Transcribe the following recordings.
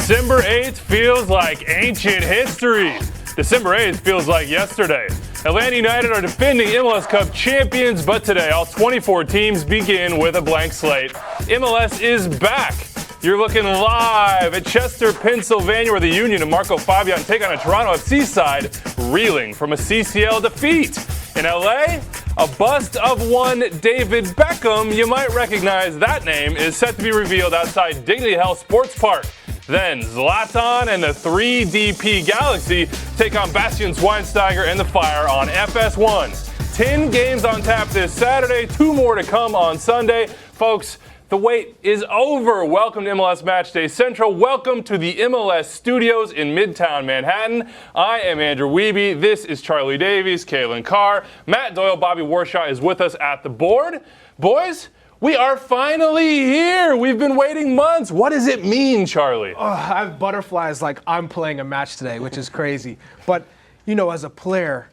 December 8th feels like ancient history. December 8th feels like yesterday. Atlanta United are defending MLS Cup champions, but today all 24 teams begin with a blank slate. MLS is back. You're looking live at Chester, Pennsylvania, where the Union and Marco Fabian take on a Toronto FC side reeling from a CCL defeat. In LA, a bust of one David Beckham, you might recognize that name, is set to be revealed outside Dignity Health Sports Park. Then Zlatan and the 3DP Galaxy take on Bastian Schweinsteiger and the Fire on FS1. 10 games on tap this Saturday, 2 more to come on Sunday. Folks, the wait is over. Welcome to MLS Matchday Central. Welcome to the MLS studios in Midtown Manhattan. I am Andrew Wiebe. This is Charlie Davies, Calen Carr. Matt Doyle, Bobby Warshaw is with us at the board. Boys, we are finally here. We've been waiting months. What does it mean, Charlie? I have butterflies like I'm playing a match today, which is crazy. But, you know, as a player,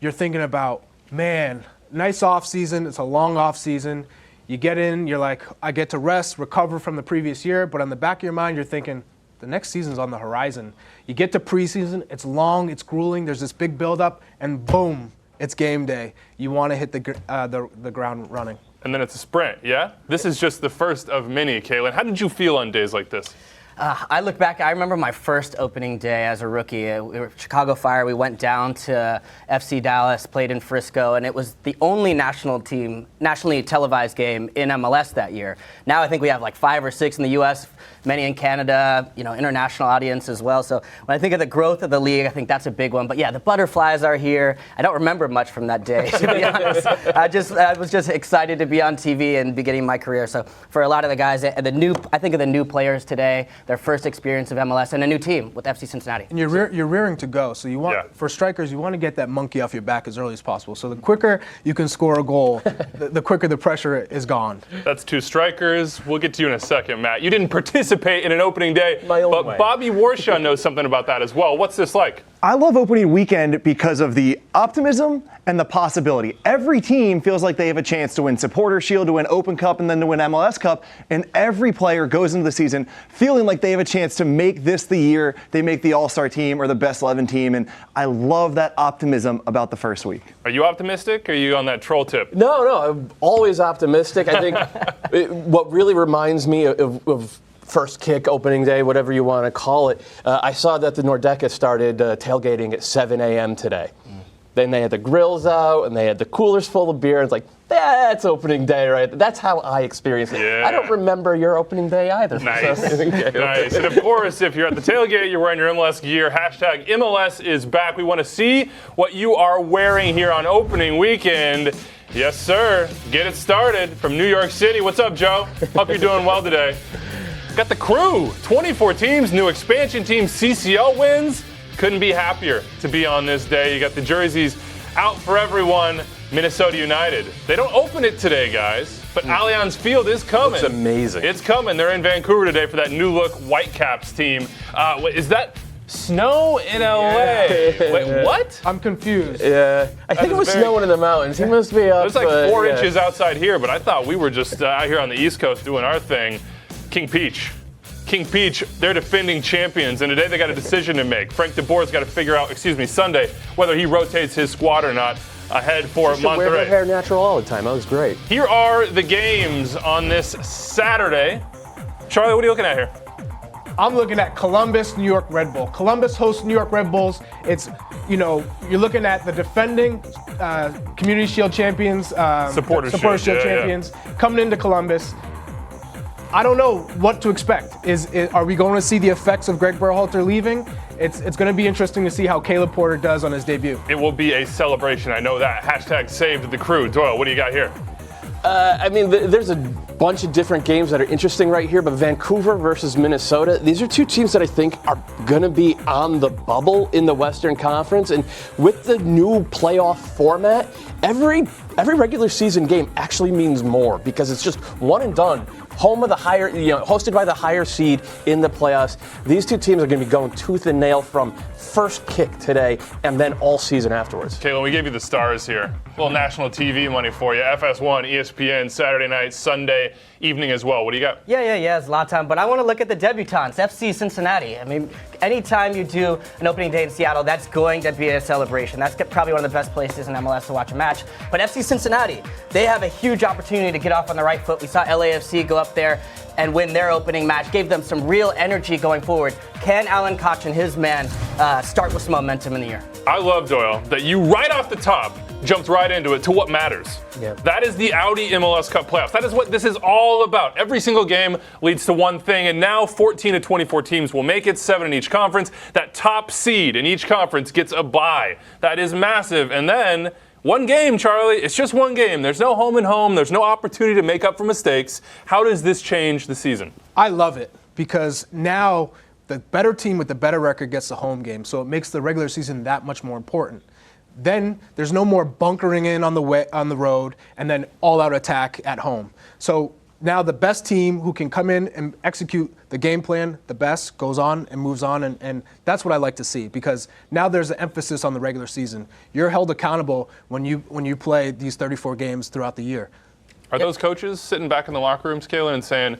you're thinking about, man, nice off season. It's a long off season. You get in, you're like, I get to rest, recover from the previous year. But on the back of your mind, you're thinking, the next season's on the horizon. You get to preseason, it's long, it's grueling. There's this big buildup, and boom, it's game day. You want to hit the ground running. And then it's a sprint, yeah? This is just the first of many, Calen. How did you feel on days like this? I look back, I remember my first opening day as a rookie. We were Chicago Fire. We went down to FC Dallas, played in Frisco, and it was the only nationally televised game in MLS that year. Now I think we have like 5 or 6 in the U.S., many in Canada, you know, international audience as well. So when I think of the growth of the league, I think that's a big one. But yeah, the butterflies are here. I don't remember much from that day, to be honest. I was just excited to be on TV and beginning my career. So for a lot of the guys, I think of the new players today, their first experience of MLS, and a new team with FC Cincinnati. And you're rearing to go. So you want, for strikers, you want to get that monkey off your back as early as possible. So the quicker you can score a goal, the quicker the pressure is gone. That's 2 strikers. We'll get to you in a second, Matt. You didn't participate in an opening day, but way. Bobby Warshaw knows something about that as well. What's this like? I love opening weekend because of the optimism and the possibility. Every team feels like they have a chance to win Supporter Shield, to win Open Cup, and then to win MLS Cup. And every player goes into the season feeling like they have a chance to make this the year they make the All-Star team or the Best 11 team. And I love that optimism about the first week. Are you optimistic, or are you on that troll tip? No, I'm always optimistic. I think what really reminds me of first kick, opening day, whatever you want to call it. I saw that the Nordeca started tailgating at 7 a.m. today. Then they had the grills out, and they had the coolers full of beer. It's like, that's opening day, right? That's how I experienced it. Yeah. I don't remember your opening day either. Nice. Nice. And of course, if you're at the tailgate, you're wearing your MLS gear. Hashtag MLS is back. We want to see what you are wearing here on opening weekend. Yes, sir. Get it started from New York City. What's up, Joe? Hope you're doing well today. Got the crew, 24 teams, new expansion teams, CCL wins. Couldn't be happier to be on this day. You got the jerseys out for everyone. Minnesota United. They don't open it today, guys, but Allianz Field is coming. It's amazing. It's coming. They're in Vancouver today for that new look Whitecaps team. Is that snow in LA? Yeah. Wait, what? I'm confused. Yeah, I think it was snowing in the mountains. He must be up. It's like 4 inches outside here, but I thought we were just out here on the East Coast doing our thing. King Peach, they're defending champions, and today they got a decision to make. Frank DeBoer's got to figure out, Sunday, whether he rotates his squad or not ahead for Monterrey. Wear their hair natural all the time. That was great. Here are the games on this Saturday. Charlie, what are you looking at here? I'm looking at Columbus, New York Red Bull. Columbus hosts New York Red Bulls. It's, you're looking at the defending Community Shield champions, Supporter Shield Shield champions coming into Columbus. I don't know what to expect. Are we going to see the effects of Greg Berhalter leaving? It's going to be interesting to see how Caleb Porter does on his debut. It will be a celebration. I know that. Hashtag saved the crew. Doyle, what do you got here? There's a bunch of different games that are interesting right here, but Vancouver versus Minnesota, these are 2 teams that I think are going to be on the bubble in the Western Conference. And with the new playoff format, every regular season game actually means more because it's just one and done. Home of the higher, hosted by the higher seed in the playoffs. These 2 teams are going to be going tooth and nail from first kick today and then all season afterwards. Calen, we gave you the stars here. little national TV money for you. FS1, ESPN, Saturday night, Sunday evening as well. What do you got? Yeah, Zlatan. But I want to look at the debutants, FC Cincinnati. I mean, anytime you do an opening day in Seattle, that's going to be a celebration. That's probably one of the best places in MLS to watch a match. But FC Cincinnati, they have a huge opportunity to get off on the right foot. We saw LAFC go up there and win their opening match, gave them some real energy going forward. Can Alan Koch and his man start with some momentum in the year? I love, Doyle, that you right off the top jumped right into it to what matters. Yep. That is the Audi MLS Cup playoffs. That is what this is all about. Every single game leads to one thing, and now 14 to 24 teams will make it, 7 in each conference. That top seed in each conference gets a bye. That is massive. And then one game, Charlie. It's just one game. There's no home and home. There's no opportunity to make up for mistakes. How does this change the season? I love it because now the better team with the better record gets the home game, so it makes the regular season that much more important. Then there's no more bunkering in on the road and then all-out attack at home. So now the best team who can come in and execute the game plan the best goes on and moves on, and that's what I like to see because now there's an emphasis on the regular season. You're held accountable when you play these 34 games throughout the year. Are those coaches sitting back in the locker rooms, Calen, and saying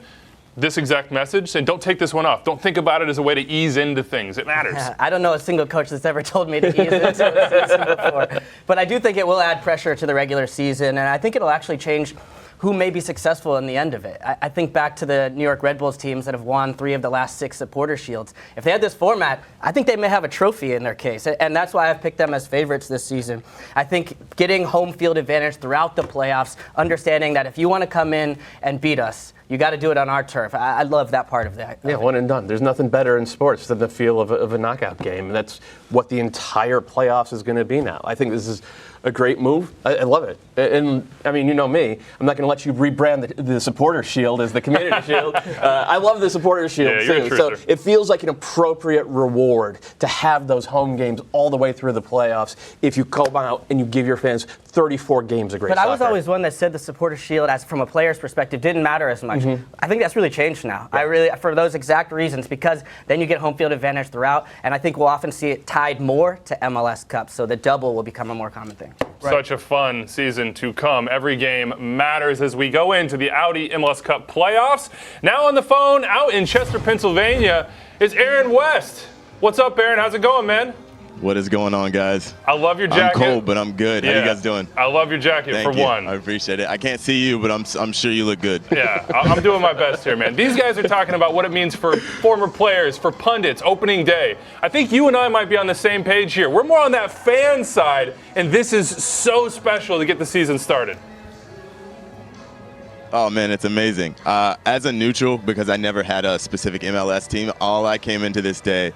this exact message, saying don't take this one off. Don't think about it as a way to ease into things. It matters. I don't know a single coach that's ever told me to ease into a season before. But I do think it will add pressure to the regular season, and I think it'll actually change who may be successful in the end of it. I think back to the New York Red Bulls teams that have won 3 of the last 6 supporter shields. If they had this format, I think they may have a trophy in their case, and that's why I've picked them as favorites this season. I think getting home field advantage throughout the playoffs, understanding that if you want to come in and beat us, you got to do it on our turf. I love that part of that. Yeah, one and done. There's nothing better in sports than the feel of a knockout game, and that's what the entire playoffs is going to be now. I think this is a great move. I love it. And, I mean, you know me. I'm not going to let you rebrand the Supporter Shield as the Community Shield. I love the Supporter Shield, too. So it feels like an appropriate reward to have those home games all the way through the playoffs if you come out and you give your fans 34 games of great soccer. But I was always one that said the Supporter Shield, as from a player's perspective, didn't matter as much. I think that's really changed now. Yeah. For those exact reasons, because then you get home field advantage throughout, and I think we'll often see it tied more to MLS Cup, so the double will become a more common thing. Right. Such a fun season to come. Every game matters as we go into the Audi MLS Cup playoffs. Now on the phone, out in Chester, Pennsylvania, is Aaron West. What's up, Aaron? How's it going, man? What is going on, guys? I love your jacket. I'm cold, but I'm good. Yeah. How you guys doing? I love your jacket. Thank for you. one. I appreciate it. I can't see you, but I'm sure you look good. Yeah, I'm doing my best here, man. These guys are talking about what it means for former players, for pundits, opening day. I think you and I might be on the same page here. We're more on that fan side, and this is so special to get the season started. Oh, man, it's amazing. As a neutral, because I never had a specific MLS team, all I came into this day,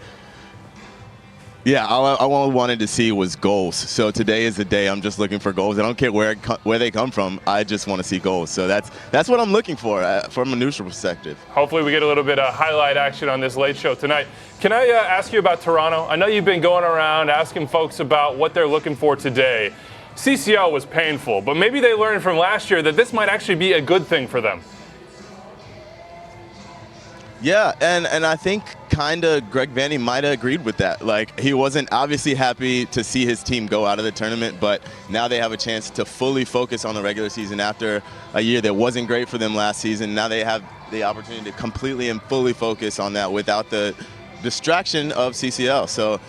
all I wanted to see was goals. So today is the day I'm just looking for goals. I don't care where they come from. I just want to see goals. So that's what I'm looking for from a neutral perspective. Hopefully we get a little bit of highlight action on this late show tonight. Can I ask you about Toronto? I know you've been going around asking folks about what they're looking for today. CCL was painful, but maybe they learned from last year that this might actually be a good thing for them. Yeah, and I think kind of Greg Vanney might have agreed with that. Like, he wasn't obviously happy to see his team go out of the tournament, but now they have a chance to fully focus on the regular season after a year that wasn't great for them last season. Now they have the opportunity to completely and fully focus on that without the distraction of CCL. So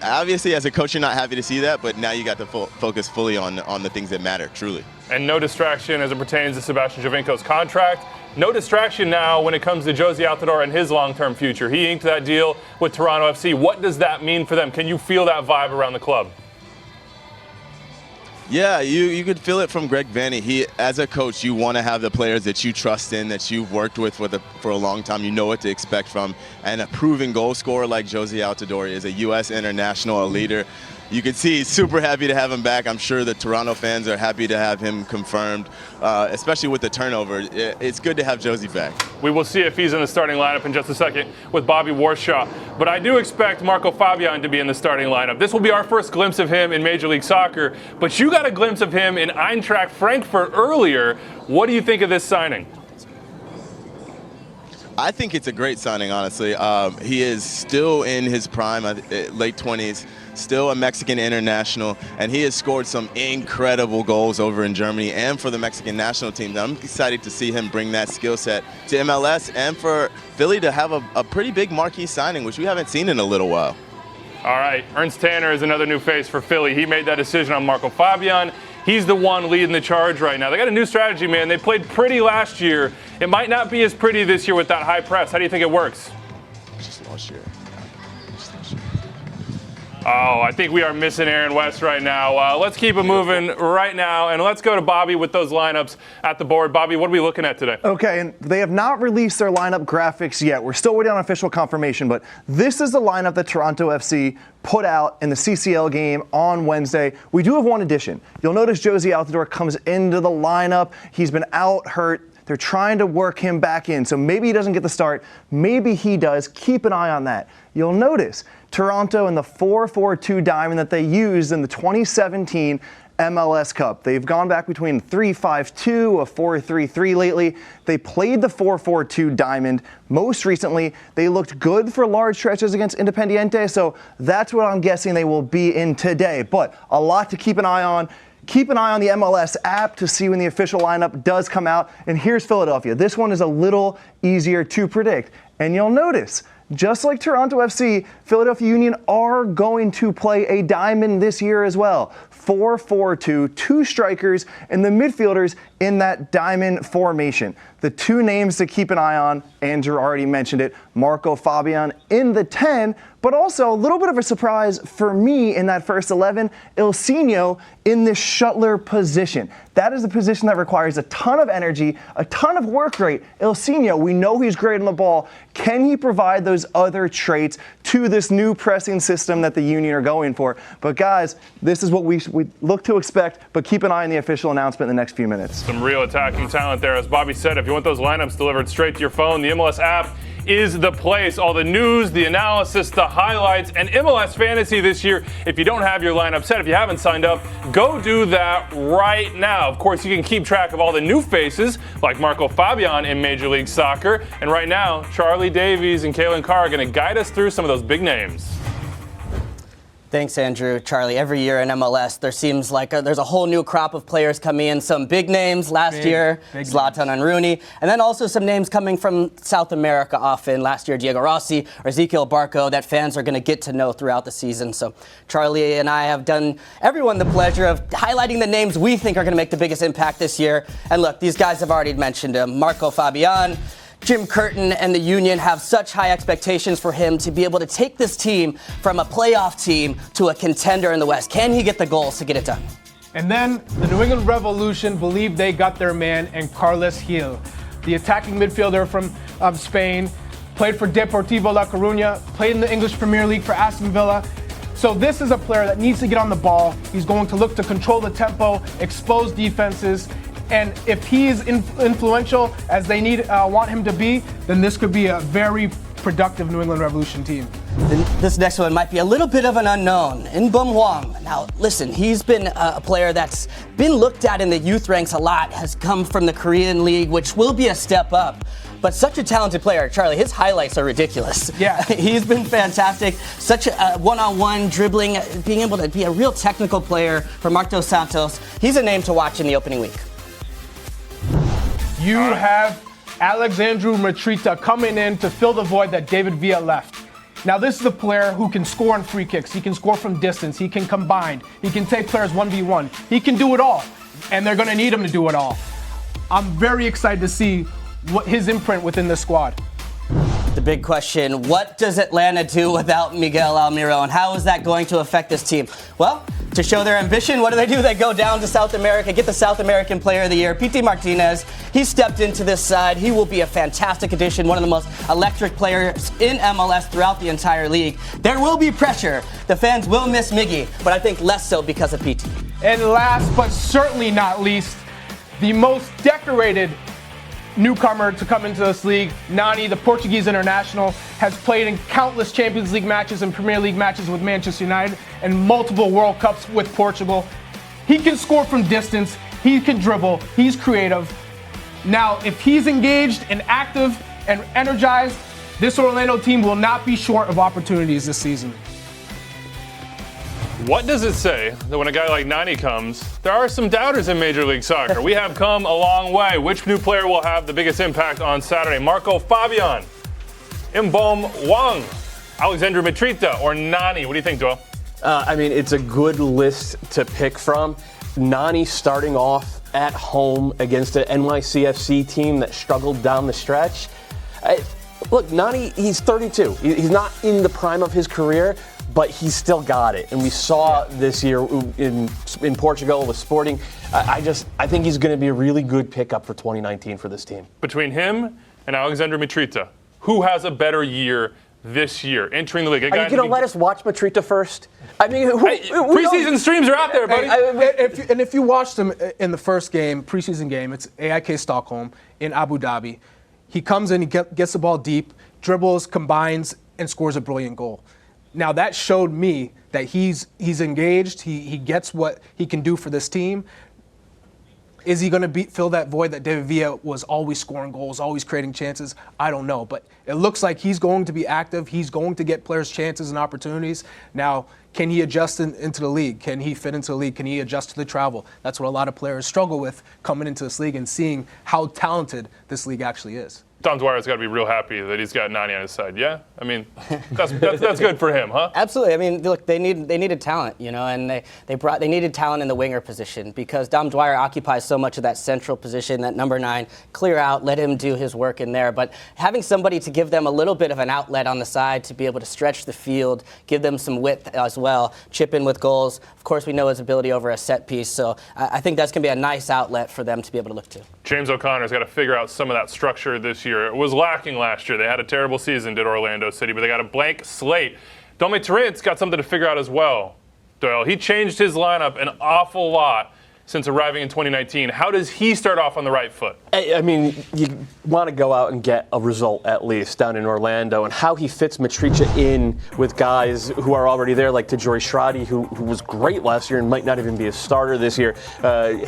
obviously as a coach, you're not happy to see that, but now you got to focus fully on the things that matter, truly. And no distraction as it pertains to Sebastian Giovinco's contract. No distraction now when it comes to Jozy Altidore and his long-term future. He inked that deal with Toronto FC. What does that mean for them? Can you feel that vibe around the club? Yeah, you could feel it from Greg Vanney. As a coach, you want to have the players that you trust in, that you've worked with for a long time. You know what to expect from. And a proven goal scorer like Jozy Altidore is a U.S. international, a leader. You can see he's super happy to have him back. I'm sure the Toronto fans are happy to have him confirmed, especially with the turnover. It's good to have Jozy back. We will see if he's in the starting lineup in just a second with Bobby Warshaw. But I do expect Marco Fabian to be in the starting lineup. This will be our first glimpse of him in Major League Soccer. But you got a glimpse of him in Eintracht Frankfurt earlier. What do you think of this signing? I think it's a great signing, honestly. He is still in his prime, late 20s, still a Mexican international, and he has scored some incredible goals over in Germany and for the Mexican national team. I'm excited to see him bring that skill set to MLS and for Philly to have a pretty big marquee signing, which we haven't seen in a little while. All right, Ernst Tanner is another new face for Philly. He made that decision on Marco Fabian. He's the one leading the charge right now. They got a new strategy, man. They played pretty last year. It might not be as pretty this year with that high press. How do you think it works? Just last year. Oh, I think we are missing Aaron West right now. Let's keep it moving right now, and let's go to Bobby with those lineups at the board. Bobby, what are we looking at today? Okay, and they have not released their lineup graphics yet. We're still waiting on official confirmation, but this is the lineup that Toronto FC put out in the CCL game on Wednesday. We do have one addition. You'll notice Josie Altidore comes into the lineup. He's been out hurt. They're trying to work him back in, so maybe he doesn't get the start. Maybe he does. Keep an eye on that. You'll notice Toronto in the 4-4-2 diamond that they used in the 2017 MLS Cup. They've gone back between 3-5-2, a 4-3-3 lately. They played the 4-4-2 diamond. Most recently, they looked good for large stretches against Independiente, so that's what I'm guessing they will be in today. But a lot to keep an eye on. Keep an eye on the MLS app to see when the official lineup does come out. And here's Philadelphia. This one is a little easier to predict. And you'll notice, just like Toronto FC, Philadelphia Union are going to play a diamond this year as well. 4-4-2, two strikers and the midfielders in that diamond formation. The two names to keep an eye on, Andrew already mentioned it, Marco Fabian in the 10, but also a little bit of a surprise for me in that first 11, Ilsinho in this shuttler position. That is a position that requires a ton of energy, a ton of work rate. Ilsinho, we know he's great on the ball. Can he provide those other traits to this new pressing system that the Union are going for? But guys, this is what we look to expect, but keep an eye on the official announcement in the next few minutes. Some real attacking talent there. As Bobby said, if you want those lineups delivered straight to your phone, the MLS app is the place. All the news, the analysis, the highlights, and MLS Fantasy this year. If you don't have your lineup set, if you haven't signed up, go do that right now. Of course, you can keep track of all the new faces like Marco Fabian in Major League Soccer. And right now, Charlie Davies and Calen Carr are going to guide us through some of those big names. Thanks, Andrew. Charlie, every year in MLS, there seems like there's a whole new crop of players coming in. Some big names last year, Zlatan and Rooney, and then also some names coming from South America often. Last year, Diego Rossi or Ezequiel Barco that fans are going to get to know throughout the season. So Charlie and I have done everyone the pleasure of highlighting the names we think are going to make the biggest impact this year. And look, these guys have already mentioned them. Marco Fabian, Jim Curtin and the Union have such high expectations for him to be able to take this team from a playoff team to a contender in the West. Can he get the goals to get it done? And then the New England Revolution believed they got their man in Carles Gil, the attacking midfielder from Spain, played for Deportivo La Coruña, played in the English Premier League for Aston Villa. So this is a player that needs to get on the ball. He's going to look to control the tempo, expose defenses, and if he's influential as they want him to be, then this could be a very productive New England Revolution team. This next one might be a little bit of an unknown. Inbum Hwang. Now, listen, he's been a player that's been looked at in the youth ranks a lot, has come from the Korean League, which will be a step up. But such a talented player, Charlie, his highlights are ridiculous. Yeah. He's been fantastic. Such a one-on-one dribbling, being able to be a real technical player for Marc Dos Santos. He's a name to watch in the opening week. You have Alexandru Mitrita coming in to fill the void that David Villa left. Now, this is a player who can score on free kicks. He can score from distance. He can combine. He can take players 1v1. He can do it all, and they're going to need him to do it all. I'm very excited to see what his imprint within this squad. The big question, what does Atlanta do without Miguel Almiron? How is that going to affect this team? Well, to show their ambition, what do? They go down to South America, get the South American Player of the Year, Pity Martinez. He stepped into this side. He will be a fantastic addition, one of the most electric players in MLS throughout the entire league. There will be pressure. The fans will miss Miggy, but I think less so because of Pity. And last but certainly not least, the most decorated newcomer to come into this league, Nani, the Portuguese international, has played in countless Champions League matches and Premier League matches with Manchester United and multiple World Cups with Portugal. He can score from distance, he can dribble, he's creative. Now, if he's engaged and active and energized, this Orlando team will not be short of opportunities this season. What does it say that when a guy like Nani comes, there are some doubters in Major League Soccer? We have come a long way. Which new player will have the biggest impact on Saturday? Marco Fabian, Mbom Wang, Alexandru Mitrita, or Nani? What do you think, Doyle? It's a good list to pick from. Nani starting off at home against an NYCFC team that struggled down the stretch. Look, Nani, he's 32. He's not in the prime of his career, but he's still got it. And we saw this year in Portugal with Sporting. I think he's going to be a really good pickup for 2019 for this team. Between him and Alexandru Mitrita, who has a better year this year entering the league? Are you going to let us watch Mitrita first? Preseason streams are out there, buddy. If you watched him in the first game, preseason game, it's AIK Stockholm in Abu Dhabi. He comes in, he gets the ball deep, dribbles, combines, and scores a brilliant goal. Now that showed me that he's engaged. He gets what he can do for this team. Is he going to fill that void that David Villa was always scoring goals, always creating chances? I don't know, but it looks like he's going to be active. He's going to get players chances and opportunities. Now, can he adjust into the league? Can he fit into the league? Can he adjust to the travel? That's what a lot of players struggle with coming into this league and seeing how talented this league actually is. Tom Dwyer's got to be real happy that he's got Nani on his side. Yeah, that's good for him, huh? Absolutely. Look, they needed talent, and they needed talent in the winger position because Dom Dwyer occupies so much of that central position, that number 9. Clear out, let him do his work in there. But having somebody to give them a little bit of an outlet on the side to be able to stretch the field, give them some width as well, chip in with goals. Of course, we know his ability over a set piece, so I think that's going to be a nice outlet for them to be able to look to. James O'Connor's got to figure out some of that structure this year. It was lacking last year. They had a terrible season, did Orlando City, but they got a blank slate. Dome Turret's got something to figure out as well, Doyle. He changed his lineup an awful lot since arriving in 2019. How does he start off on the right foot? You want to go out and get a result at least down in Orlando, and how he fits Mitrita in with guys who are already there, like Tajori Shradi, who was great last year and might not even be a starter this year.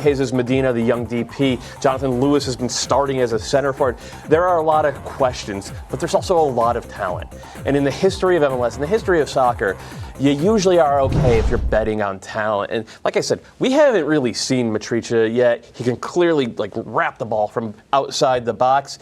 Jesus Medina, the young DP. Jonathan Lewis has been starting as a center forward. There are a lot of questions, but there's also a lot of talent. And in the history of MLS, in the history of soccer, you usually are okay if you're betting on talent. And like I said, we haven't really seen Mitrita yet. He can clearly wrap the ball from outside the box.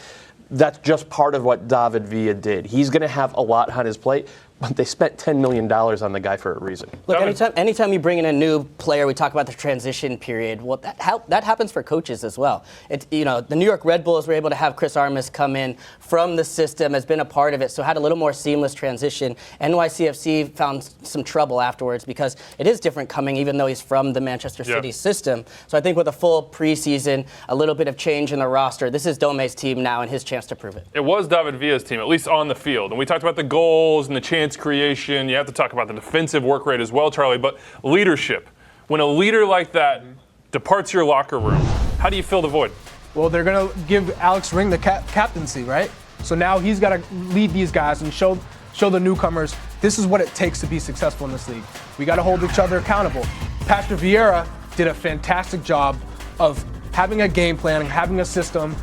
That's just part of what David Villa did. He's going to have a lot on his plate, but they spent $10 million on the guy for a reason. Look, anytime you bring in a new player, we talk about the transition period. Well, that happens for coaches as well. The New York Red Bulls were able to have Chris Armas come in from the system, has been a part of it, so had a little more seamless transition. NYCFC found some trouble afterwards because it is different coming, even though he's from the Manchester City system. So I think with a full preseason, a little bit of change in the roster, this is Dome's team now and his chance to prove it. It was David Villa's team, at least on the field. And we talked about the goals and the chance creation. You have to talk about the defensive work rate as well, Charlie, but leadership. When a leader like that departs your locker room, how do you fill the void? Well, they're going to give Alex Ring the captaincy, right? So now he's got to lead these guys and show the newcomers this is what it takes to be successful in this league. We got to hold each other accountable. Patrick Vieira did a fantastic job of having a game plan, having a system,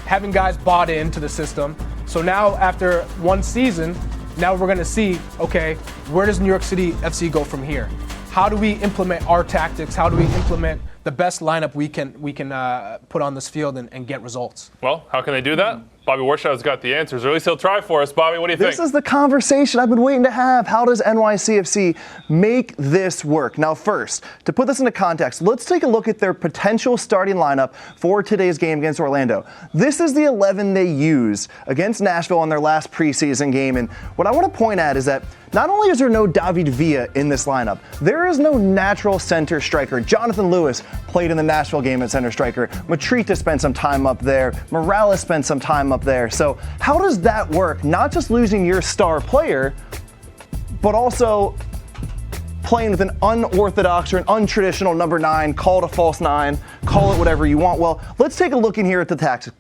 having guys bought into the system. So now after one season, now we're going to see, okay, where does New York City FC go from here? How do we implement our tactics? How do we implement the best lineup we can put on this field and get results? Well, how can they do that? Bobby Warshaw's got the answers, or at least he'll try for us. Bobby, what do you think? This is the conversation I've been waiting to have. How does NYCFC make this work? Now, first, to put this into context, let's take a look at their potential starting lineup for today's game against Orlando. This is the 11 they used against Nashville on their last preseason game. And what I want to point at is that not only is there no David Villa in this lineup, there is no natural center striker. Jonathan Lewis played in the Nashville game at center striker. Mitrita spent some time up there. Morales spent some time up there. So how does that work? Not just losing your star player, but also playing with an unorthodox or an untraditional number 9, called a false 9, call it whatever you want. Well, let's take a look in here at the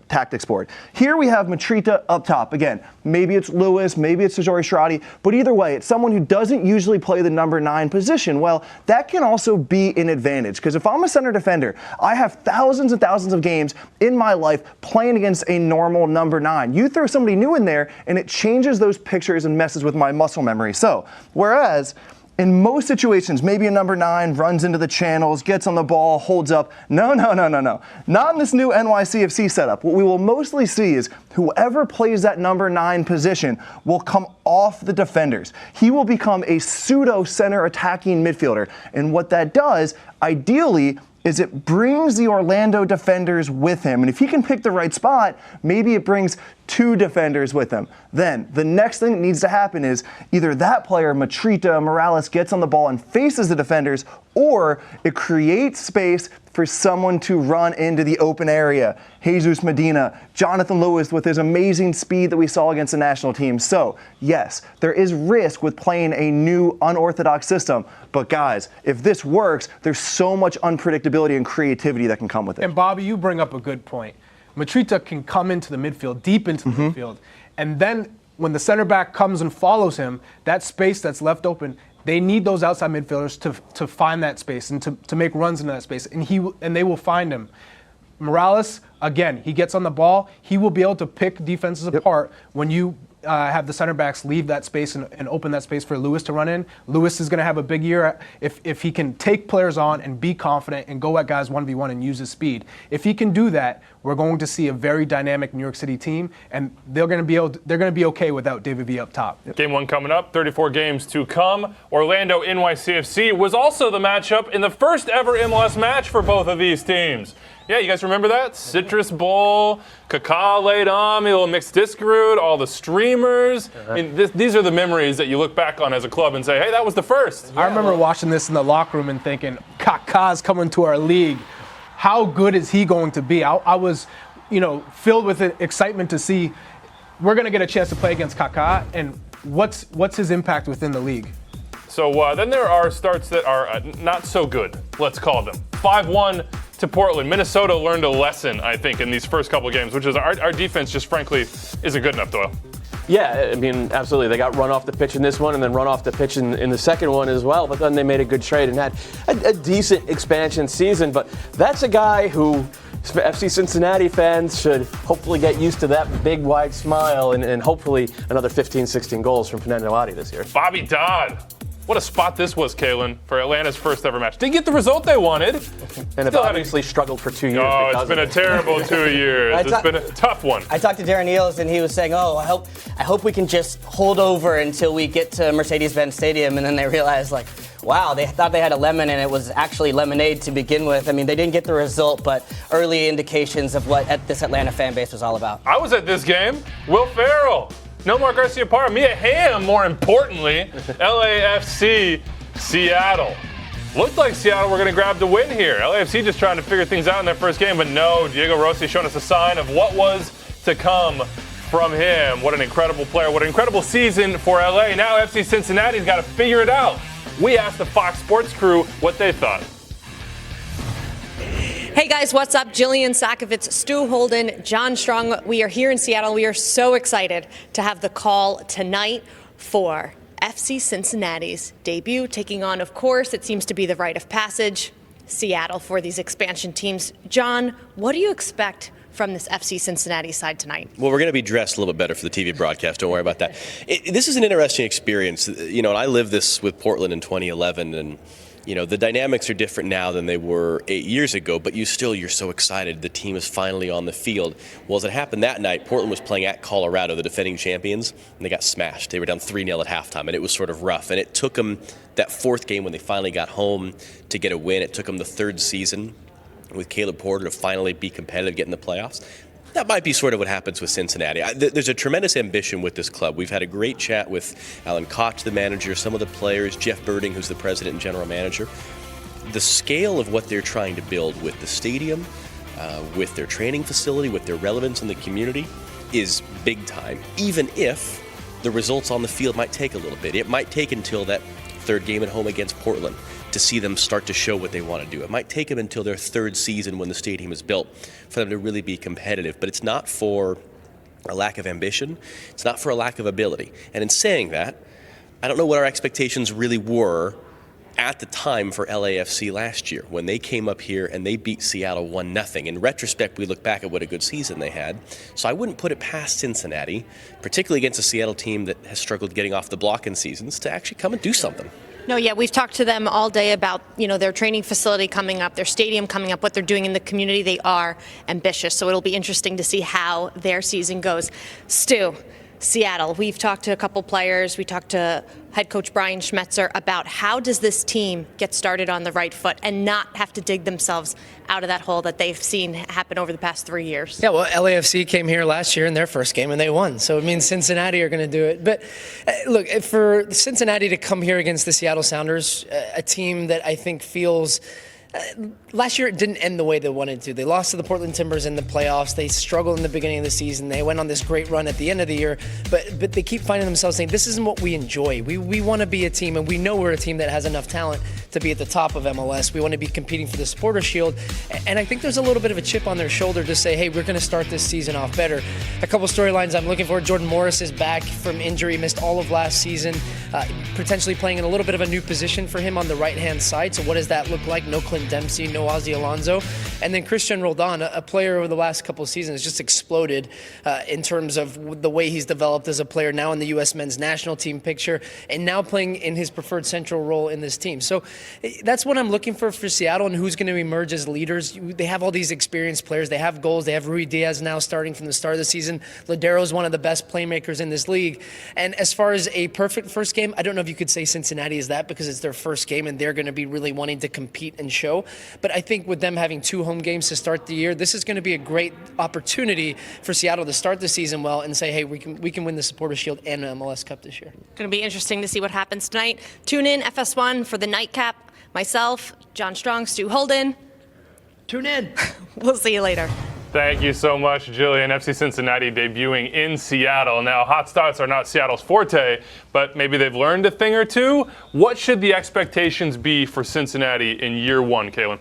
tactics board. Here we have Mitrita up top. Again, maybe it's Lewis, maybe it's Sajori Shradi, but either way, it's someone who doesn't usually play the number 9 position. Well, that can also be an advantage, because if I'm a center defender, I have thousands and thousands of games in my life playing against a normal number 9. You throw somebody new in there, and it changes those pictures and messes with my muscle memory. So, whereas in most situations, maybe a number 9 runs into the channels, gets on the ball, holds up. No. Not in this new NYCFC setup. What we will mostly see is whoever plays that number 9 position will come off the defenders. He will become a pseudo center attacking midfielder. And what that does, ideally, is it brings the Orlando defenders with him. And if he can pick the right spot, maybe it brings 2 defenders with him. Then the next thing that needs to happen is either that player, Mitrita, Morales, gets on the ball and faces the defenders, or it creates space for someone to run into the open area. Jesus Medina, Jonathan Lewis with his amazing speed that we saw against the national team. So, yes, there is risk with playing a new unorthodox system. But guys, if this works, there's so much unpredictability and creativity that can come with it. And Bobby, you bring up a good point. Mitrita can come into the midfield, deep into the midfield, and then when the center back comes and follows him, that space that's left open, they need those outside midfielders to find that space and to make runs into that space, and they will find him. Morales, again, he gets on the ball, he will be able to pick defenses apart when you have the center backs leave that space and open that space for Lewis to run in. Lewis is going to have a big year if he can take players on and be confident and go at guys 1v1 and use his speed. If he can do that, we're going to see a very dynamic New York City team, and they're going to be okay without David V up top. Game 1 coming up, 34 games to come. Orlando NYCFC was also the matchup in the first ever MLS match for both of these teams. Yeah, you guys remember that? Citrus Bowl, Kaká laid on, a little mixed disc route, all the streamers. I mean, these are the memories that you look back on as a club and say, hey, that was the first. I remember watching this in the locker room and thinking, Kaká's coming to our league. How good is he going to be? I was, filled with excitement to see we're going to get a chance to play against Kaká, and what's his impact within the league? So then there are starts that are not so good, let's call them. 5-1 to Portland. Minnesota learned a lesson, I think, in these first couple of games, which is our defense just frankly isn't good enough, Doyle. Yeah, I mean, absolutely. They got run off the pitch in this one and then run off the pitch in the second one as well. But then they made a good trade and had a decent expansion season. But that's a guy who FC Cincinnati fans should hopefully get used to that big, wide smile and hopefully another 15, 16 goals from Fernando Adi this year. Bobby Dodd. What a spot this was, Calen, for Atlanta's first ever match. Didn't get the result they wanted. And have obviously struggled for 2 years. Oh, it's been a terrible 2 years. It's been a tough one. I talked to Darren Eales, and he was saying, I hope we can just hold over until we get to Mercedes-Benz Stadium. And then they realized, wow, they thought they had a lemon, and it was actually lemonade to begin with. I mean, they didn't get the result, but early indications of what this Atlanta fan base was all about. I was at this game. Will Ferrell. Nomar Garcia-Parra, Mia Hamm, more importantly, LAFC, Seattle. Looked like Seattle were going to grab the win here. LAFC just trying to figure things out in their first game, but no, Diego Rossi showing us a sign of what was to come from him. What an incredible player, what an incredible season for LA. Now FC Cincinnati's got to figure it out. We asked the Fox Sports crew what they thought. Hey guys, what's up? Jillian Sakovitz, Stu Holden, John Strong. We are here in Seattle. We are so excited to have the call tonight for FC Cincinnati's debut, taking on, of course, it seems to be the rite of passage, Seattle for these expansion teams. John, what do you expect from this FC Cincinnati side tonight? Well, we're going to be dressed a little bit better for the TV broadcast. Don't worry about that. This is an interesting experience. And I lived this with Portland in 2011, and the dynamics are different now than they were 8 years ago, but you're so excited. The team is finally on the field. Well, as it happened that night, Portland was playing at Colorado, the defending champions, and they got smashed. They were down 3-0 at halftime, and it was sort of rough. And it took them that fourth game when they finally got home to get a win. It took them the third season with Caleb Porter to finally be competitive, get in the playoffs. That might be sort of what happens with Cincinnati. There's a tremendous ambition with this club. We've had a great chat with Alan Koch, the manager, some of the players, Jeff Birding, who's the president and general manager. The scale of what they're trying to build with the stadium, with their training facility, with their relevance in the community is big time, even if the results on the field might take a little bit. It might take until that third game at home against Portland to see them start to show what they want to do. It might take them until their third season when the stadium is built for them to really be competitive, but it's not for a lack of ambition. It's not for a lack of ability. And in saying that, I don't know what our expectations really were at the time for LAFC last year when they came up here and they beat Seattle 1-0. In retrospect, we look back at what a good season they had. So I wouldn't put it past Cincinnati, particularly against a Seattle team that has struggled getting off the block in seasons, to actually come and do something. No, yeah, we've talked to them all day about, their training facility coming up, their stadium coming up, what they're doing in the community. They are ambitious, so it'll be interesting to see how their season goes. Stu, Seattle, we've talked to a couple players. We talked to head coach Brian Schmetzer about how does this team get started on the right foot and not have to dig themselves out of that hole that they've seen happen over the past 3 years. Yeah, well, LAFC came here last year in their first game and they won. So it means Cincinnati are going to do it. But look, for Cincinnati to come here against the Seattle Sounders, a team that I think feels last year it didn't end the way they wanted to. They lost to the Portland Timbers in the playoffs. They struggled in the beginning of the season. They went on this great run at the end of the year, but they keep finding themselves saying, this isn't what we enjoy. We want to be a team, and we know we're a team that has enough talent to be at the top of MLS. We want to be competing for the Supporters Shield, and I think there's a little bit of a chip on their shoulder to say, hey, we're going to start this season off better. A couple storylines I'm looking for. Jordan Morris is back from injury, missed all of last season, potentially playing in a little bit of a new position for him on the right-hand side. So what does that look like? No Clint Dempsey, no Ozzy Alonso. And then Christian Roldan, a player over the last couple of seasons, just exploded in terms of the way he's developed as a player, now in the U.S. men's national team picture, and now playing in his preferred central role in this team. So that's what I'm looking for Seattle and who's going to emerge as leaders. They have all these experienced players. They have goals. They have Rui Diaz now starting from the start of the season. Ladero is one of the best playmakers in this league. And as far as a perfect first game, I don't know if you could say Cincinnati is that because it's their first game and they're going to be really wanting to compete and show. But I think with them having 2 home games to start the year, this is going to be a great opportunity for Seattle to start the season well and say, hey, we can win the Supporters Shield and MLS Cup this year. Going to be interesting to see what happens tonight. Tune in FS1 for the nightcap. Myself, John Strong, Stu Holden. Tune in. We'll see you later. Thank you so much, Jillian. FC Cincinnati debuting in Seattle. Now, hot starts are not Seattle's forte, but maybe they've learned a thing or two. What should the expectations be for Cincinnati in year one, Calen?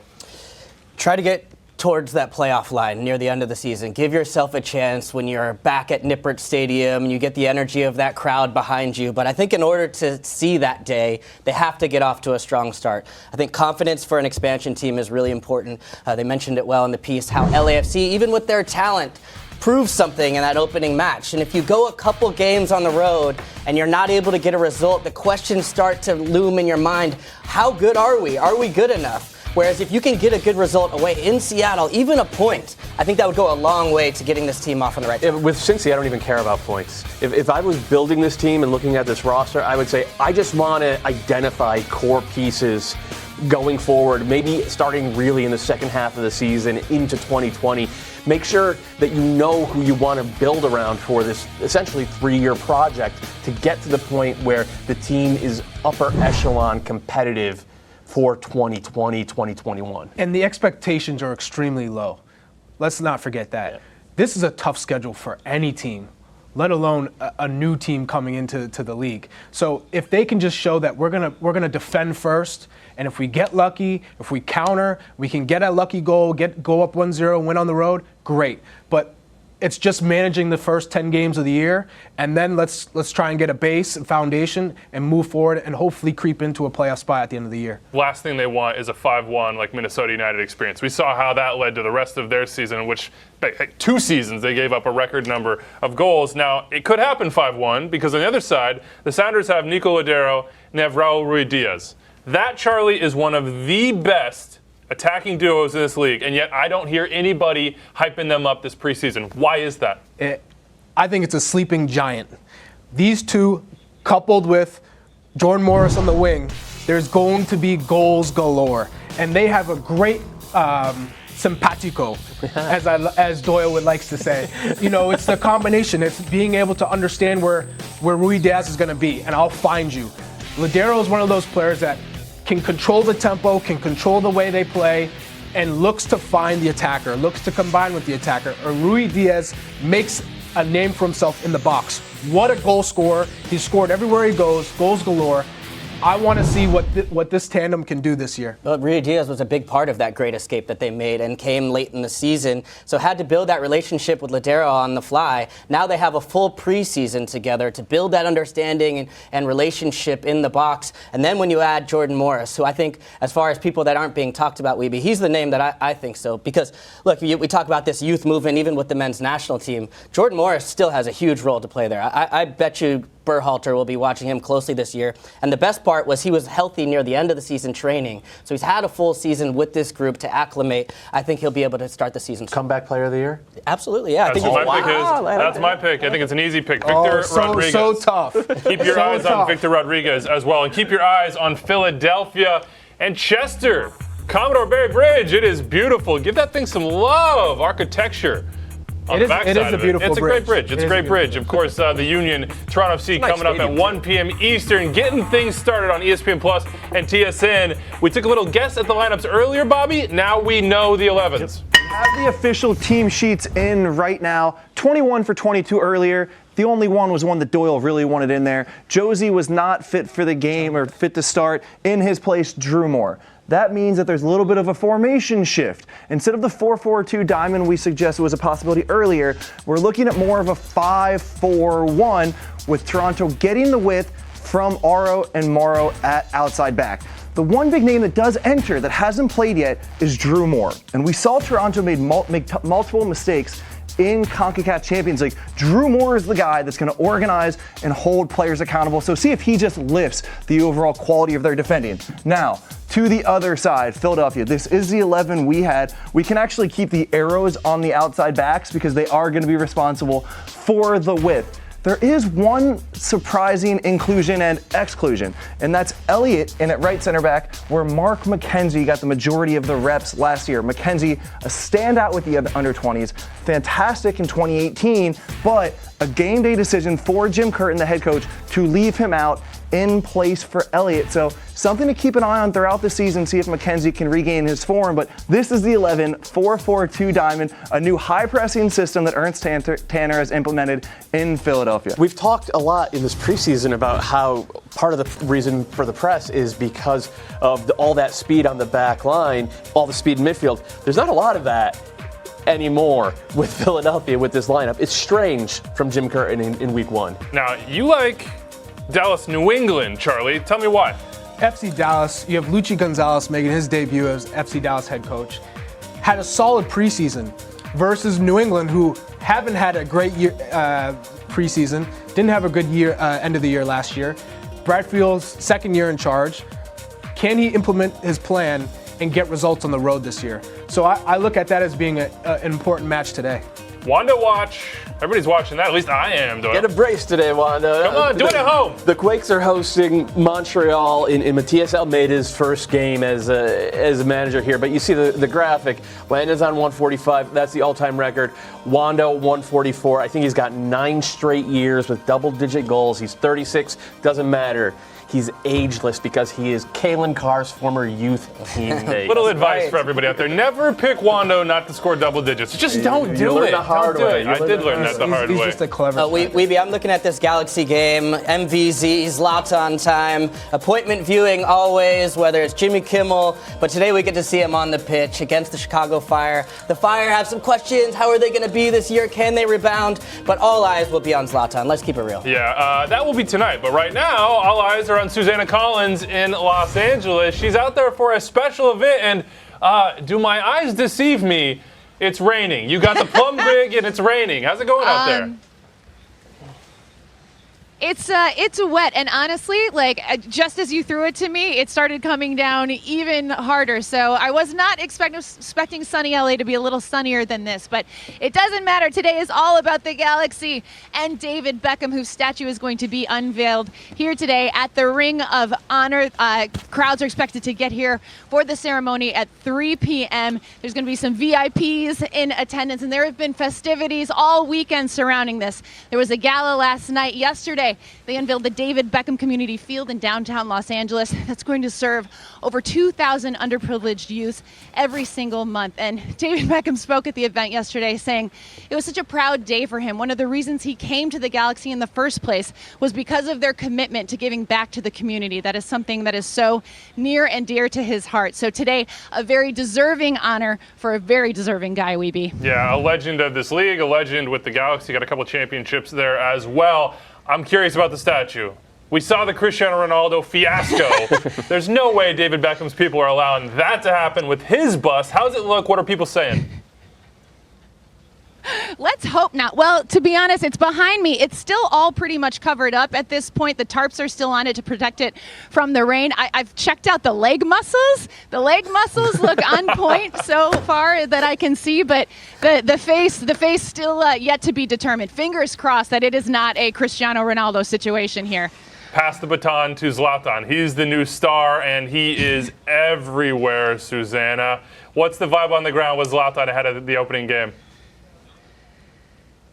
Try to get towards that playoff line near the end of the season. Give yourself a chance when you're back at Nippert Stadium and you get the energy of that crowd behind you. But I think in order to see that day, they have to get off to a strong start. I think confidence for an expansion team is really important. They mentioned it well in the piece, how LAFC, even with their talent, proves something in that opening match. And if you go a couple games on the road and you're not able to get a result, the questions start to loom in your mind. How good are we? Are we good enough? Whereas if you can get a good result away in Seattle, even a point, I think that would go a long way to getting this team off on the right track. With Cincy, I don't even care about points. If I was building this team and looking at this roster, I would say I just want to identify core pieces going forward, maybe starting really in the second half of the season into 2020. Make sure that you know who you want to build around for this essentially 3-year project to get to the point where the team is upper echelon competitive for 2020, 2021. And the expectations are extremely low. Let's not forget that. Yeah. This is a tough schedule for any team, let alone a new team coming into the league. So if they can just show that we're gonna defend first, and if we get lucky, if we counter, we can get a lucky goal, go up 1-0, win on the road, great. But it's just managing the first 10 games of the year, and then let's try and get a base and foundation and move forward and hopefully creep into a playoff spot at the end of the year. Last thing they want is a 5-1 like Minnesota United experience. We saw how that led to the rest of their season, in which 2 seasons they gave up a record number of goals. Now, it could happen 5-1 because on the other side, the Sounders have Nico Ladero and they have Raul Rui Diaz. That, Charlie, is one of the best attacking duos in this league, and yet I don't hear anybody hyping them up this preseason. Why is that? I think it's a sleeping giant. These two, coupled with Jordan Morris on the wing, there's going to be goals galore. And they have a great simpatico, as Doyle would likes to say. It's the combination. It's being able to understand where Rui Diaz is going to be, and I'll find you. Ladero is one of those players that can control the tempo, can control the way they play, and looks to find the attacker, looks to combine with the attacker. Rui Diaz makes a name for himself in the box. What a goal scorer. He's scored everywhere he goes, goals galore. I want to see what this tandem can do this year. Well, Rio Diaz was a big part of that great escape that they made and came late in the season. So had to build that relationship with Ladero on the fly. Now they have a full preseason together to build that understanding and relationship in the box. And then when you add Jordan Morris, who I think, as far as people that aren't being talked about, Wiebe, he's the name that I think so. Because, look, we talk about this youth movement, even with the men's national team. Jordan Morris still has a huge role to play there. I bet you Berhalter will be watching him closely this year. And the best part was he was healthy near the end of the season training. So he's had a full season with this group to acclimate. I think he'll be able to start the season. Comeback player of the year? Absolutely, yeah. That's what my pick is. That's my pick. I think it's an easy pick. Victor Rodriguez. So tough. Keep your eyes on Victor Rodriguez as well. And keep your eyes on Philadelphia and Chester. Commodore Bay Bridge. It is beautiful. Give that thing some love. Architecture. It is a beautiful It's a great bridge. It's a great bridge. Of course, the Union, Toronto FC coming up at 1 p.m. Eastern, getting things started on ESPN Plus and TSN. We took a little guess at the lineups earlier, Bobby. Now we know the 11s. We have the official team sheets in right now. 21 for 22 earlier. The only one was one that Doyle really wanted in there. Josie was not fit for the game or fit to start. In his place, Drew Moore. That means that there's a little bit of a formation shift. Instead of the 4-4-2 diamond we suggested was a possibility earlier, we're looking at more of a 5-4-1 with Toronto getting the width from Aro and Morrow at outside back. The one big name that does enter that hasn't played yet is Drew Moore. And we saw Toronto make multiple mistakes in CONCACAF Champions League. Drew Moore is the guy that's going to organize and hold players accountable. So see if he just lifts the overall quality of their defending. Now, to the other side, Philadelphia. This is the 11 we had. We can actually keep the arrows on the outside backs because they are going to be responsible for the width. There is one surprising inclusion and exclusion, and that's Elliott in at right center back, where Mark McKenzie got the majority of the reps last year. McKenzie, a standout with the under-20s, fantastic in 2018, but a game day decision for Jim Curtin, the head coach, to leave him out in place for Elliott. So something to keep an eye on throughout the season, see if McKenzie can regain his form. But this is the 11, 4-4-2 diamond, a new high-pressing system that Ernst Tanner has implemented in Philadelphia. We've talked a lot in this preseason about how part of the reason for the press is because of all that speed on the back line, all the speed in midfield. There's not a lot of that anymore with Philadelphia with this lineup. It's strange from Jim Curtin in week one. Now, you like Dallas, New England, Charlie. Tell me why. FC Dallas, you have Luchi Gonzalez making his debut as FC Dallas head coach. Had a solid preseason versus New England, who haven't had a great year preseason, didn't have a good year end of the year last year. Bradfield's second year in charge. Can he implement his plan and get results on the road this year? So I look at that as being an important match today. Wanda watch. Everybody's watching that. At least I am, Doyle. Get a brace today, Wanda. Come on, do it at home. The Quakes are hosting Montreal in Matias Almeida's first game as a manager here. But you see the graphic. Landon's on 145. That's the all-time record. Wanda 144. I think he's got 9 straight years with double-digit goals. He's 36. Doesn't matter. He's ageless because he is Calen Carr's former youth teammate. Little advice for everybody out there. Never pick Wando not to score double digits. Just don't do it. The hard way. I did learn that the hard way. He's just a clever Wiebe, I'm looking at this Galaxy game. MVZ, Zlatan time. Appointment viewing always, whether it's Jimmy Kimmel. But today we get to see him on the pitch against the Chicago Fire. The Fire have some questions. How are they going to be this year? Can they rebound? But all eyes will be on Zlatan. Let's keep it real. Yeah, that will be tonight. But right now, all eyes are on Susannah Collins in Los Angeles. She's out there for a special event, and do my eyes deceive me? It's raining. You got the plum rig, and it's raining. How's it going out there? It's wet, and honestly, just as you threw it to me, it started coming down even harder. So I was not expecting sunny LA to be a little sunnier than this, but it doesn't matter. Today is all about the Galaxy and David Beckham, whose statue is going to be unveiled here today at the Ring of Honor. Crowds are expected to get here for the ceremony at 3 p.m. There's going to be some VIPs in attendance, and there have been festivities all weekend surrounding this. There was a gala last night. Yesterday, they unveiled the David Beckham Community Field in downtown Los Angeles. That's going to serve over 2,000 underprivileged youth every single month. And David Beckham spoke at the event yesterday saying it was such a proud day for him. One of the reasons he came to the Galaxy in the first place was because of their commitment to giving back to the community. That is something that is so near and dear to his heart. So today, a very deserving honor for a very deserving guy, Wiebe. Yeah, a legend of this league, a legend with the Galaxy, got a couple championships there as well. I'm curious about the statue. We saw the Cristiano Ronaldo fiasco. There's no way David Beckham's people are allowing that to happen with his bust. How does it look? What are people saying? Let's hope not. Well, to be honest, it's behind me. It's still all pretty much covered up at this point. The tarps are still on it to protect it from the rain. I've checked out the leg muscles. The leg muscles look on point so far that I can see, but the face still yet to be determined. Fingers crossed that it is not a Cristiano Ronaldo situation here. Pass the baton to Zlatan. He's the new star, and he is everywhere, Susannah. What's the vibe on the ground with Zlatan ahead of the opening game?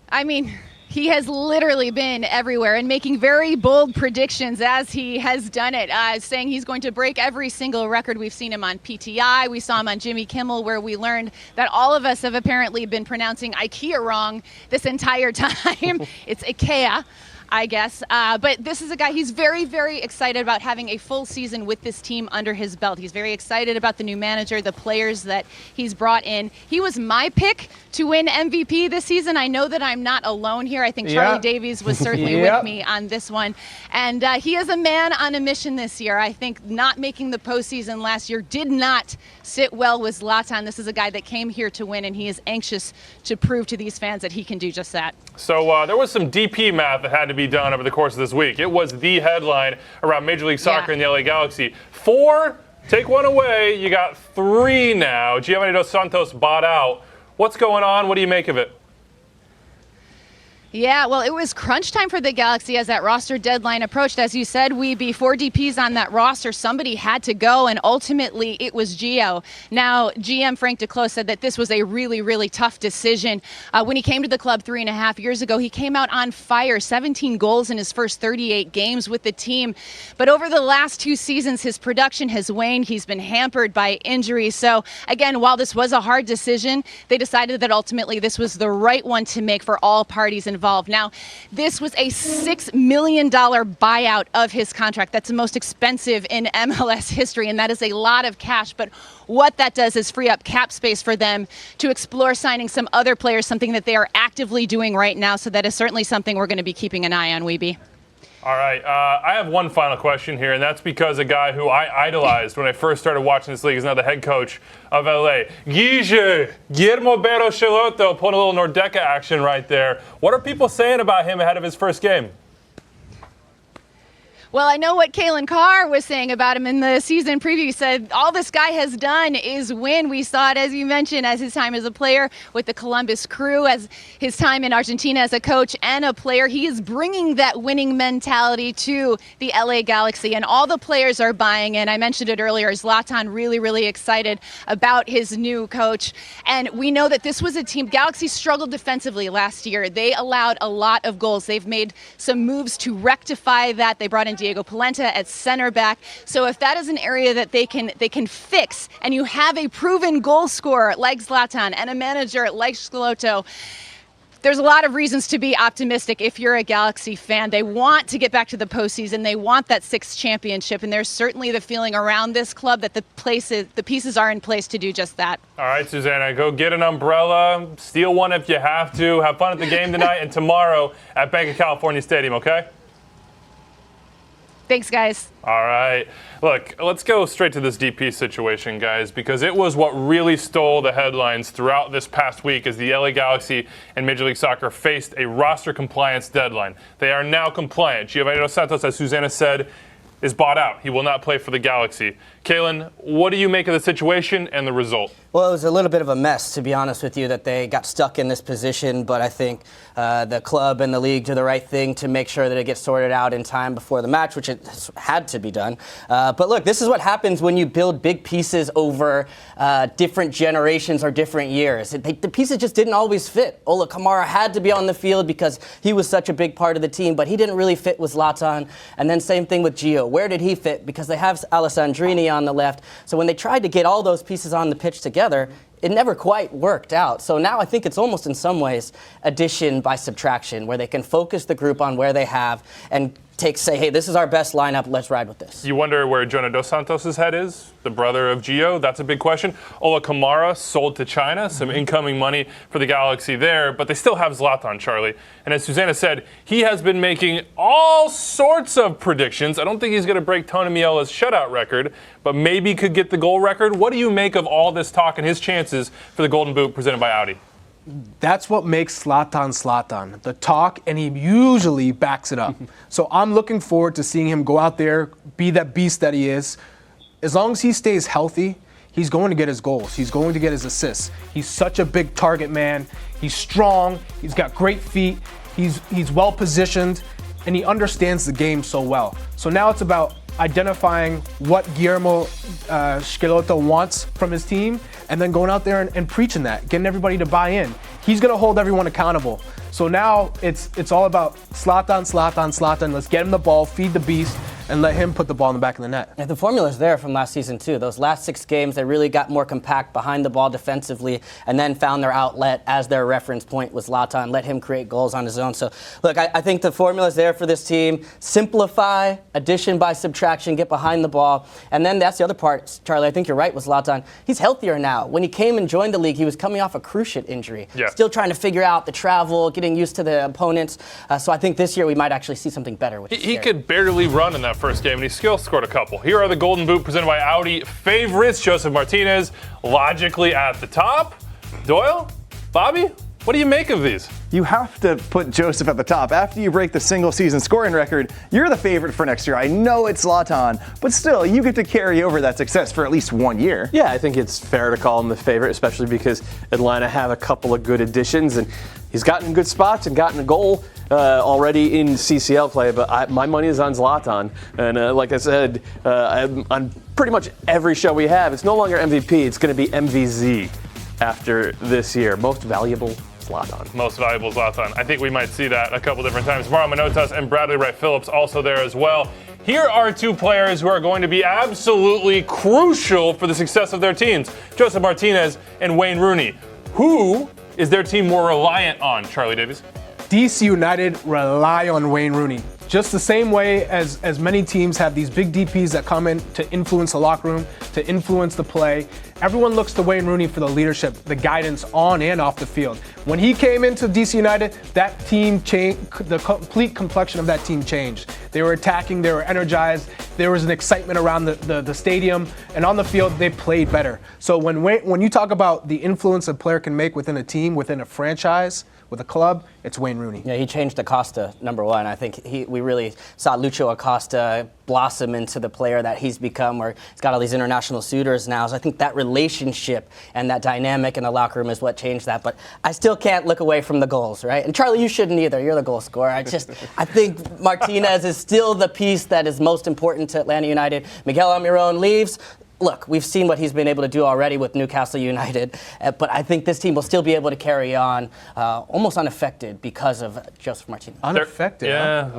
I mean, he has literally been everywhere and making very bold predictions as he has done it, saying he's going to break every single record. We've seen him on PTI. We saw him on Jimmy Kimmel, where we learned that all of us have apparently been pronouncing IKEA wrong this entire time. It's IKEA, I guess. But this is a guy, he's very, very excited about having a full season with this team under his belt. He's very excited about the new manager, the players that he's brought in. He was my pick to win MVP this season. I know that I'm not alone here. I think Charlie Davies was certainly with me on this one. And he is a man on a mission this year. I think not making the postseason last year did not sit well with Zlatan. This is a guy that came here to win, and he is anxious to prove to these fans that he can do just that. So there was some DP math that had to be done over the course of this week. It was the headline around Major League Soccer and the LA Galaxy. 4, take one away. You got 3 now. Giovanni Dos Santos bought out. What's going on? What do you make of it? Yeah, well, it was crunch time for the Galaxy as that roster deadline approached. As you said, Wiebe, 4 DPs on that roster. Somebody had to go, and ultimately it was Gio. Now, GM Frank DeClos said that this was a really, really tough decision. When he came to the club 3.5 years ago, he came out on fire, 17 goals in his first 38 games with the team. But over the last 2 seasons, his production has waned. He's been hampered by injuries. So, again, while this was a hard decision, they decided that ultimately this was the right one to make for all parties involved. Now, this was a $6 million buyout of his contract. That's the most expensive in MLS history, and that is a lot of cash. But what that does is free up cap space for them to explore signing some other players, something that they are actively doing right now. So that is certainly something we're going to be keeping an eye on, Wiebe. All right, I have one final question here, and that's because a guy who I idolized when I first started watching this league is now the head coach of LA. Guillermo Barros Schelotto pulling a little Nordeca action right there. What are people saying about him ahead of his first game? Well, I know what Calen Carr was saying about him in the season preview. He said all this guy has done is win. We saw it, as you mentioned, as his time as a player with the Columbus Crew, as his time in Argentina as a coach and a player. He is bringing that winning mentality to the LA Galaxy, and all the players are buying in. I mentioned it earlier. Zlatan really, really excited about his new coach. And we know that this was a team. Galaxy struggled defensively last year. They allowed a lot of goals. They've made some moves to rectify that. They brought in Diego Polenta at center back. So if that is an area that they can fix, and you have a proven goal scorer like Zlatan and a manager like Schelotto, there's a lot of reasons to be optimistic if you're a Galaxy fan. They want to get back to the postseason. They want that 6th championship, and there's certainly the feeling around this club that the pieces are in place to do just that. All right, Susannah, go get an umbrella, steal one if you have to. Have fun at the game tonight and tomorrow at Bank of California Stadium, okay? Thanks, guys. All right. Look, let's go straight to this DP situation, guys, because it was what really stole the headlines throughout this past week as the LA Galaxy and Major League Soccer faced a roster compliance deadline. They are now compliant. Giovanni Dos Santos, as Susannah said, is bought out. He will not play for the Galaxy. Calen, what do you make of the situation and the result? Well, it was a little bit of a mess, to be honest with you, that they got stuck in this position. But I think the club and the league do the right thing to make sure that it gets sorted out in time before the match, which it had to be done. But look, this is what happens when you build big pieces over different generations or different years. The pieces just didn't always fit. Ola Kamara had to be on the field because he was such a big part of the team, but he didn't really fit with Zlatan. And then same thing with Gio. Where did he fit? Because they have Alessandrini on the left. So when they tried to get all those pieces on the pitch together, it never quite worked out. So now I think it's almost in some ways addition by subtraction, where they can focus the group on where they have and say, hey, this is our best lineup, let's ride with this. You wonder where Jonah Dos Santos' head is, the brother of Gio? That's a big question. Ola Kamara sold to China, some incoming money for the Galaxy there, but they still have Zlatan, Charlie. And as Susannah said, he has been making all sorts of predictions. I don't think he's going to break Tony Miela's shutout record, but maybe could get the goal record. What do you make of all this talk and his chances for the Golden Boot presented by Audi? That's what makes Zlatan, the talk, and he usually backs it up. So I'm looking forward to seeing him go out there, be that beast that he is. As long as he stays healthy, he's going to get his goals. He's going to get his assists. He's such a big target man. He's strong. He's got great feet. He's well positioned, and he understands the game so well. So now it's about identifying what Guillermo Schelotto wants from his team, and then going out there and preaching that, getting everybody to buy in. He's going to hold everyone accountable. So now it's all about Zlatan. Let's get him the ball, feed the beast, and let him put the ball in the back of the net. And the formula's there from last season, too. Those last 6 games, they really got more compact behind the ball defensively and then found their outlet as their reference point was Zlatan, let him create goals on his own. So, look, I think the formula's there for this team. Simplify, addition by subtraction, get behind the ball. And then that's the other part, Charlie, I think you're right with Zlatan. He's healthier now. When he came and joined the league, he was coming off a cruciate injury. Yeah. Still trying to figure out the travel, getting used to the opponents. So I think this year we might actually see something better with He could barely run in that first game, and he still scored a couple. Here are the Golden Boot presented by Audi favorites. Joseph Martinez, logically at the top. Doyle, Bobby, what do you make of these? You have to put Joseph at the top. After you break the single season scoring record, you're the favorite for next year. I know it's Zlatan, but still, you get to carry over that success for at least 1 year. Yeah, I think it's fair to call him the favorite, especially because Atlanta have a couple of good additions, and he's gotten good spots and gotten a goal already in CCL play, but my money is on Zlatan. And like I said, on pretty much every show we have, it's no longer MVP, it's going to be MVZ after this year. Most valuable Zlatan. Most valuable Zlatan. I think we might see that a couple different times. Mauro Manotas and Bradley Wright Phillips also there as well. Here are 2 players who are going to be absolutely crucial for the success of their teams. Joseph Martinez and Wayne Rooney. Who is their team more reliant on, Charlie Davies? DC United rely on Wayne Rooney. Just the same way as many teams have these big DPs that come in to influence the locker room, to influence the play. Everyone looks to Wayne Rooney for the leadership, the guidance on and off the field. When he came into DC United, that team changed, the complete complexion of that team changed. They were attacking, they were energized, there was an excitement around the stadium, and on the field, they played better. So when you talk about the influence a player can make within a team, within a franchise, with a club, it's Wayne Rooney. Yeah, he changed Acosta, number one. I think we really saw Lucho Acosta blossom into the player that he's become, where he's got all these international suitors now. So I think that relationship and that dynamic in the locker room is what changed that. But I still can't look away from the goals, right? And Charlie, you shouldn't either. You're the goal scorer. I think Martinez is still the piece that is most important to Atlanta United. Miguel Almiron leaves. Look, we've seen what he's been able to do already with Newcastle United, but I think this team will still be able to carry on almost unaffected because of Joseph Martinez. Unaffected? Yeah.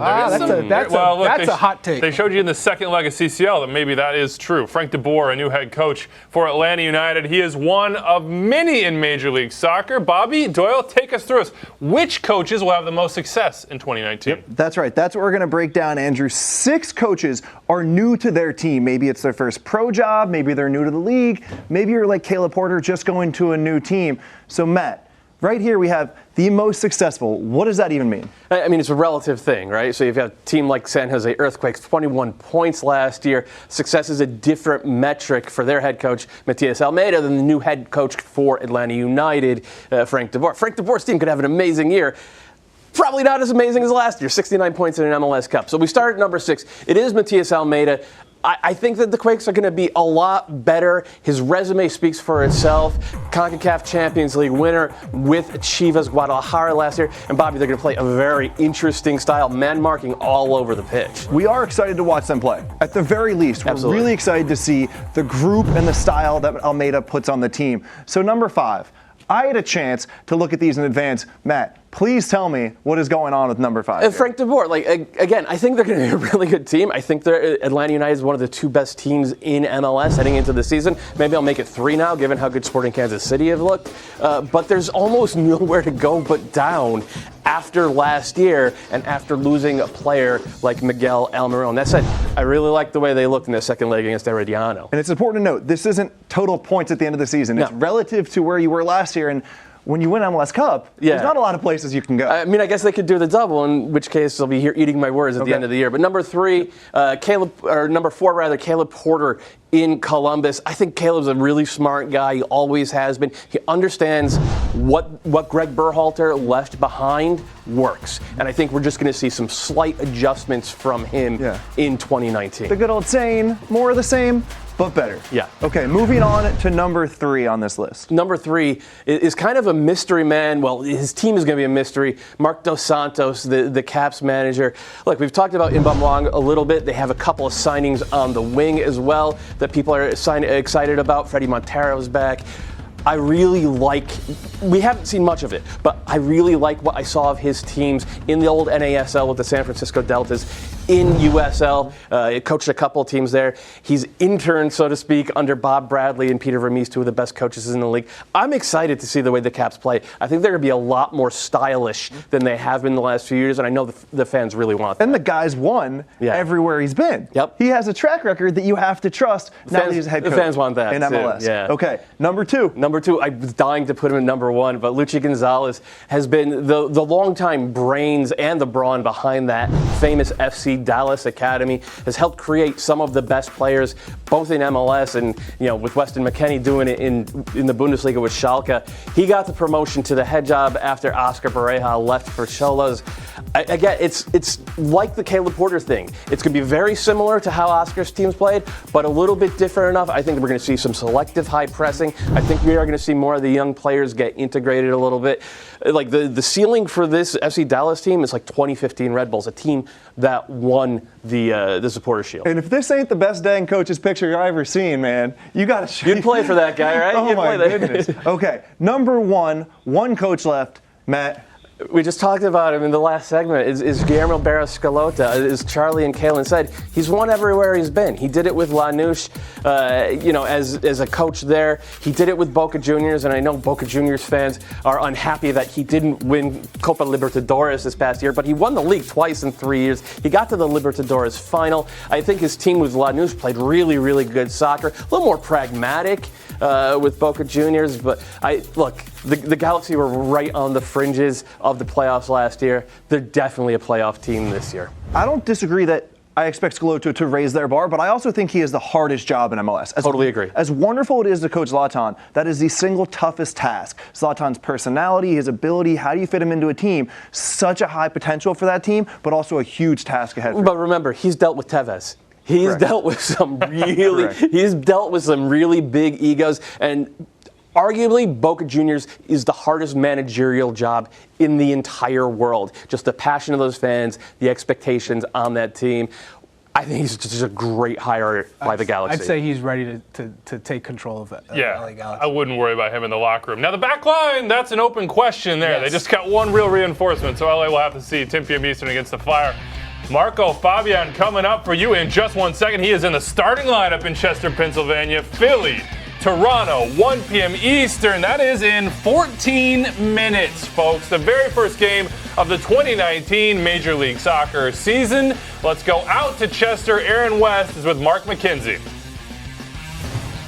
That's a hot take. They showed you in the second leg of CCL that maybe that is true. Frank de Boer, a new head coach for Atlanta United. He is one of many in Major League Soccer. Bobby, Doyle, take us through this. Which coaches will have the most success in 2019? Yep, that's right. That's what we're going to break down, Andrew. 6 coaches are new to their team. Maybe it's their first pro job. Maybe they're new to the league. Maybe you're like Caleb Porter, just going to a new team. So, Matt, right here we have the most successful. What does that even mean? I mean, it's a relative thing, right? So you've got a team like San Jose Earthquakes, 21 points last year. Success is a different metric for their head coach, Matias Almeida, than the new head coach for Atlanta United, Frank de Boer. Frank de Boer's team could have an amazing year. Probably not as amazing as last year, 69 points in an MLS Cup. So we start at number 6. It is Matias Almeida. I think that the Quakes are going to be a lot better. His resume speaks for itself. CONCACAF Champions League winner with Chivas Guadalajara last year. And Bobby, they're going to play a very interesting style, man marking all over the pitch. We are excited to watch them play. At the very least, we're Absolutely. really excited to see the group and the style that Almeida puts on the team. So number 5, I had a chance to look at these in advance. Matt, please tell me what is going on with number 5. Frank de Boer, again, I think they're going to be a really good team. I think Atlanta United is one of the 2 best teams in MLS heading into the season. Maybe I'll make it 3 now, given how good Sporting Kansas City have looked. But there's almost nowhere to go but down after last year and after losing a player like Miguel Almiron. That said, I really like the way they looked in their second leg against Herediano. And it's important to note, this isn't total points at the end of the season. No. It's relative to where you were last year. And when you win MLS Cup, there's not a lot of places you can go. I mean, I guess they could do the double, in which case I'll be here eating my words at the end of the year. But number 4, Caleb Porter in Columbus. I think Caleb's a really smart guy. He always has been. He understands what Greg Berhalter left behind works. And I think we're just going to see some slight adjustments from him in 2019. The good old saying, more of the same, but better. Yeah. Okay, moving on to number 3 on this list. Number 3 is kind of a mystery man. Well, his team is going to be a mystery. Mark Dos Santos, the Caps manager. Look, we've talked about Inbam Wong a little bit. They have a couple of signings on the wing as well that people are excited about. Freddie Montero's back. I really like, we haven't seen much of it, but I really like what I saw of his teams in the old NASL with the San Francisco Deltas, in USL. He coached a couple of teams there. He's interned, so to speak, under Bob Bradley and Peter Vermees, 2 of the best coaches in the league. I'm excited to see the way the Caps play. I think they're going to be a lot more stylish than they have been the last few years, and I know the fans really want that. And the guy's won everywhere he's been. Yep. He has a track record that you have to trust now that he's a head coach. The fans want that in MLS. too. Yeah. Okay, number 2. Number 2, I was dying to put him in number 1, but Luchi Gonzalez has been the longtime brains and the brawn behind that famous FC Dallas Academy, has helped create some of the best players, both in MLS and, with Weston McKennie doing it in the Bundesliga with Schalke. He got the promotion to the head job after Oscar Pareja left for Cholos. Again, it's like the Caleb Porter thing. It's going to be very similar to how Oscar's teams played, but a little bit different enough. I think we're going to see some selective high pressing. I think we are going to see more of the young players get integrated a little bit. Like the ceiling for this FC Dallas team is like 2015 Red Bulls, a team that won the Supporters Shield. And if this ain't the best dang coach's picture I've ever seen, man, you got to show. You'd play for that guy, right? Oh You'd my play goodness. Okay, number 1, 1 coach left. Matt. We just talked about him in the last segment. Is Guillermo Barros Scalota, as Charlie and Calen said, he's won everywhere he's been. He did it with Lanús, as a coach there. He did it with Boca Juniors, and I know Boca Juniors fans are unhappy that he didn't win Copa Libertadores this past year, but he won the league twice in 3 years. He got to the Libertadores final. I think his team with Lanús played really, really good soccer, a little more pragmatic with Boca Juniors, but the Galaxy were right on the fringes of the playoffs last year. They're definitely a playoff team this year. I don't disagree that I expect Scalotto to raise their bar, but I also think he has the hardest job in MLS. Totally agree. As wonderful it is to coach Zlatan, that is the single toughest task. Zlatan's personality, his ability, how do you fit him into a team? Such a high potential for that team, but also a huge task ahead for him. But remember, he's dealt with Tevez. He's dealt with some really big egos, and arguably, Boca Juniors is the hardest managerial job in the entire world. Just the passion of those fans, the expectations on that team. I think he's just a great hire by the Galaxy. I'd say he's ready to take control of it. LA Galaxy. I wouldn't worry about him in the locker room. Now, the back line, that's an open question there. Yes. They just got one real reinforcement, so LA will have to see 10 p.m. Eastern against the Fire. Marco Fabian coming up for you in just 1 second. He is in the starting lineup in Chester, Pennsylvania. Philly, Toronto, 1 p.m. Eastern. That is in 14 minutes, folks. The very first game of the 2019 Major League Soccer season. Let's go out to Chester. Aaron West is with Mark McKenzie.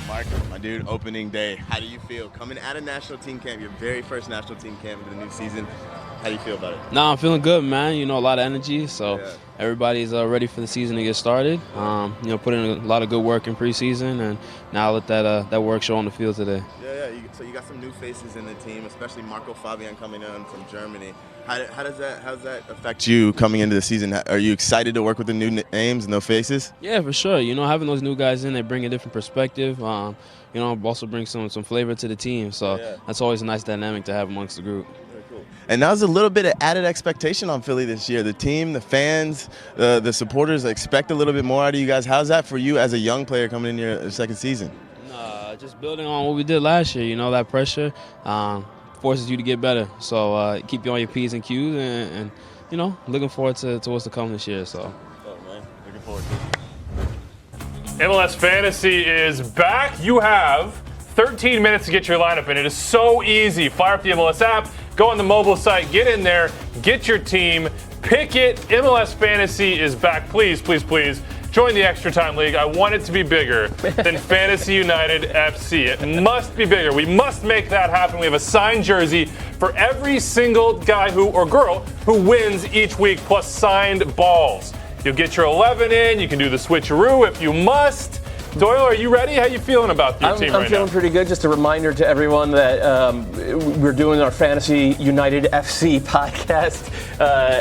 Mark, my dude, opening day. How do you feel coming out of national team camp, your very first national team camp of the new season? How do you feel about it? I'm feeling good, man. A lot of energy, so everybody's ready for the season to get started. Put in a lot of good work in preseason, and now let that work show on the field today. So you got some new faces in the team, especially Marco Fabian coming in from Germany. How does that affect you coming into the season? Are you excited to work with the new names, no faces? Yeah, for sure. having those new guys in, they bring a different perspective. Also bring some flavor to the team. So that's always a nice dynamic to have amongst the group. Very cool. And now there's a little bit of added expectation on Philly this year. The team, the fans, the supporters expect a little bit more out of you guys. How's that for you as a young player coming in your second season? Just building on what we did last year. That pressure forces you to get better. So keep you on your P's and Q's, and looking forward to what's to come this year. So. Oh man, looking forward to it. MLS Fantasy is back. You have 13 minutes to get your lineup in. It is so easy. Fire up the MLS app, go on the mobile site, get in there, get your team, pick it. MLS Fantasy is back. Please, please, please. Join the Extra Time League. I want it to be bigger than Fantasy United FC. It must be bigger. We must make that happen. We have a signed jersey for every single guy or girl who wins each week, plus signed balls. You'll get your 11 in. You can do the switcheroo if you must. Doyle, are you ready? How you feeling about your team right now? I'm feeling pretty good. Just a reminder to everyone that we're doing our Fantasy United FC podcast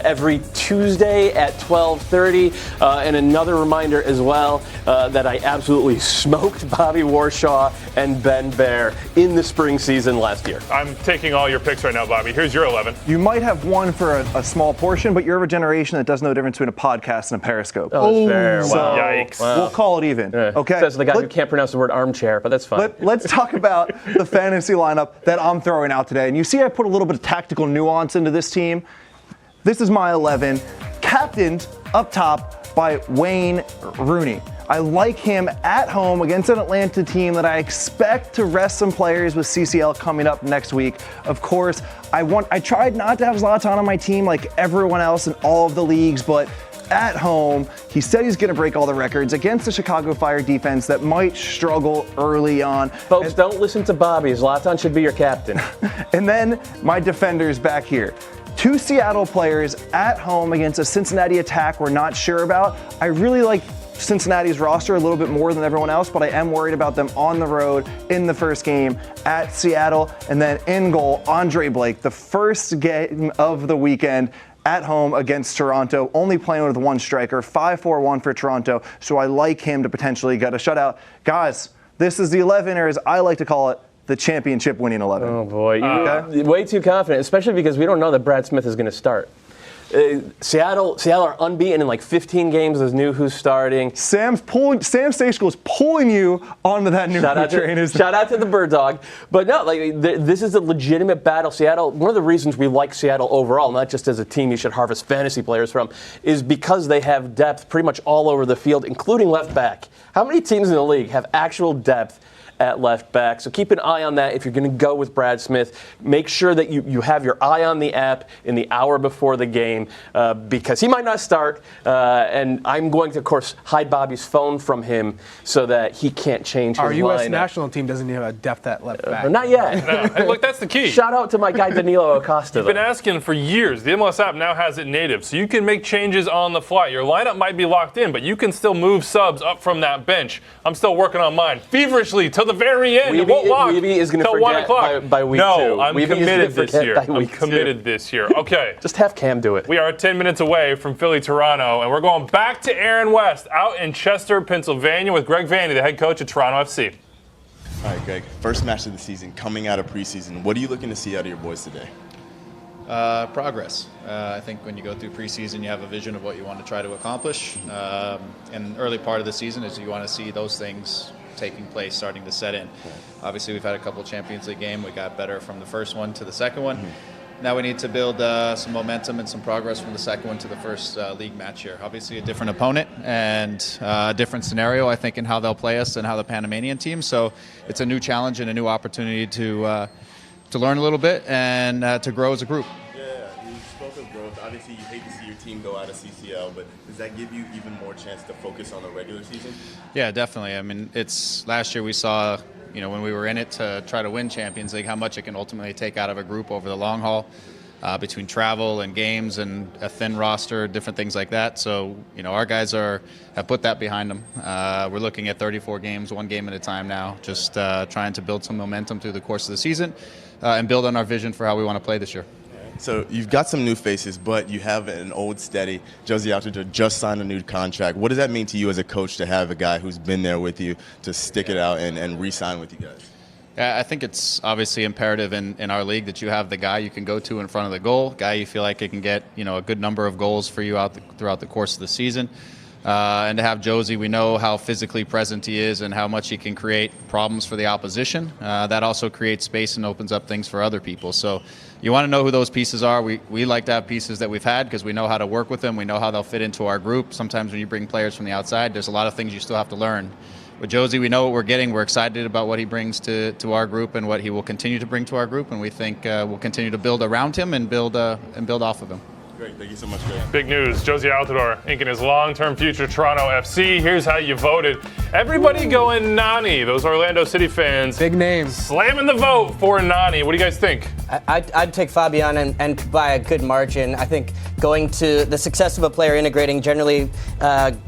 every Tuesday at 12:30. And another reminder as well that I absolutely smoked Bobby Warshaw and Ben Bear in the spring season last year. I'm taking all your picks right now, Bobby. Here's your 11. You might have won for a small portion, but you're of a generation that doesn't know the difference between a podcast and a Periscope. Oh, that's fair. So Wow. Yikes. Wow. We'll call it even. Okay. Says the guy who can't pronounce the word armchair, but that's fine. Let's talk about the fantasy lineup that I'm throwing out today. And you see I put a little bit of tactical nuance into this team. This is my 11, captained up top by Wayne Rooney. I like him at home against an Atlanta team that I expect to rest some players with CCL coming up next week. Of course, I tried not to have Zlatan on my team like everyone else in all of the leagues, but at home, he said he's going to break all the records against the Chicago Fire defense that might struggle early on. Folks, don't listen to Bobby. Zlatan should be your captain. And then my defenders back here. 2 Seattle players at home against a Cincinnati attack we're not sure about. I really like Cincinnati's roster a little bit more than everyone else, but I am worried about them on the road in the first game at Seattle. And then in goal, Andre Blake, the first game of the weekend at home against Toronto, only playing with one striker, 5-4-1 for Toronto, so I like him to potentially get a shutout. Guys, this is the 11, or as I like to call it, the championship winning 11. Oh boy, you're way too confident, especially because we don't know that Brad Smith is going to start. Seattle are unbeaten in like 15 games. There's new who's starting. Sam Stachel is pulling you onto that new train. Shout out to the Bird Dog. But no, this is a legitimate battle. Seattle, one of the reasons we like Seattle overall, not just as a team you should harvest fantasy players from, is because they have depth pretty much all over the field, including left back. How many teams in the league have actual depth at left back? So keep an eye on that if you're going to go with Brad Smith. Make sure that you have your eye on the app in the hour before the game because he might not start. And I'm going to, of course, hide Bobby's phone from him so that he can't change his Our U.S. lineup. national team doesn't even have a depth at left back. Not yet. No. Hey, look, that's the key. Shout out to my guy Danilo Acosta. I've been asking for years. The MLS app now has it native, so you can make changes on the fly. Your lineup might be locked in, but you can still move subs up from that bench. I'm still working on mine feverishly till the very end. Wiebe is going to forget 1 o'clock. by week 2. No, I'm committed this year. I'm committed this year. Okay. Just have Cam do it. We are 10 minutes away from Philly, Toronto, and we're going back to Aaron West out in Chester, Pennsylvania with Greg Vanny, the head coach of Toronto FC. All right, Greg, first match of the season, coming out of preseason. What are you looking to see out of your boys today? Progress. I think when you go through preseason, you have a vision of what you want to try to accomplish. And early part of the season is you want to see those things taking place, starting to set in. Obviously, we've had a couple Champions League games. We got better from the first one to the second one. Now we need to build some momentum and some progress from the second one to the first league match here. Obviously, a different opponent and a different scenario, I think, in how they'll play us and how the Panamanian team. So it's a new challenge and a new opportunity to learn a little bit and to grow as a group. Yeah, you spoke of growth. Obviously, you hate to see your team go out of CCL, but does that give you even more chance to focus on the regular season? Yeah, definitely. I mean, it's last year we saw, when we were in it to try to win Champions League, how much it can ultimately take out of a group over the long haul. between travel and games and a thin roster, different things like that. So, our guys have put that behind them. We're looking at 34 games, one game at a time now, just trying to build some momentum through the course of the season and build on our vision for how we want to play this year. So you've got some new faces, but you have an old steady. Jozy Altidore just signed a new contract. What does that mean to you as a coach to have a guy who's been there with you to stick it out and re-sign with you guys? Yeah, I think it's obviously imperative in our league that you have the guy you can go to in front of the goal, guy you feel like it can get a good number of goals for you throughout the course of the season. And to have Jozy, we know how physically present he is and how much he can create problems for the opposition. That also creates space and opens up things for other people. So you want to know who those pieces are. We like to have pieces that we've had because we know how to work with them. We know how they'll fit into our group. Sometimes when you bring players from the outside, there's a lot of things you still have to learn. With Jozy, we know what we're getting. We're excited about what he brings to our group and what he will continue to bring to our group. And we think we'll continue to build around him and build off of him. Great. Thank you so much, Greg. Big news. Jozy Altidore inking his long-term future Toronto FC. Here's how you voted. Everybody going Nani. Those Orlando City fans. Big names. Slamming the vote for Nani. What do you guys think? I'd take Fabian and by a good margin. I think going to the success of a player integrating generally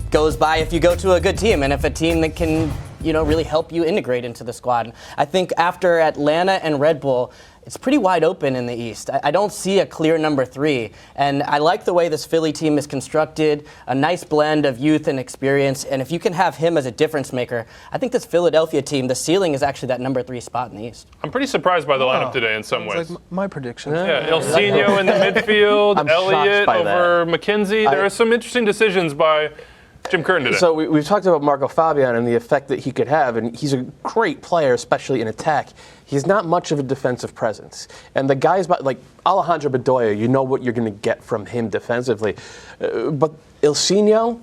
goes by if you go to a good team and if a team that can really help you integrate into the squad. I think after Atlanta and Red Bull, it's pretty wide open in the East. I don't see a clear number 3. And I like the way this Philly team is constructed, a nice blend of youth and experience. And if you can have him as a difference maker, I think this Philadelphia team, the ceiling is actually that number 3 spot in the East. I'm pretty surprised by the lineup today in some ways. Like my prediction. Yeah, Ilsinho in the midfield, I'm Elliott shocked by over McKenzie. There are some interesting decisions by Jim Curtin today. So we've talked about Marco Fabian and the effect that he could have, and he's a great player, especially in attack. He's not much of a defensive presence. And the guys like Alejandro Bedoya, you know what you're going to get from him defensively. But Ilsinho,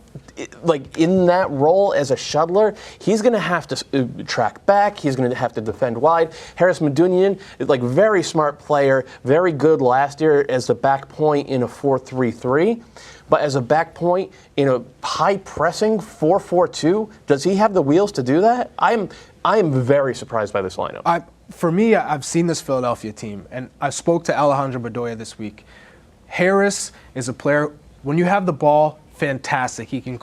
like in that role as a shuttler, he's going to have to track back. He's going to have to defend wide. Harris Medunjanin, like very smart player, very good last year as the back point in a 4-3-3. But as a back point in a high-pressing 4-4-2, does he have the wheels to do that? I am very surprised by this lineup. For me, I've seen this Philadelphia team, and I spoke to Alejandro Bedoya this week. Harris is a player, when you have the ball, fantastic. He can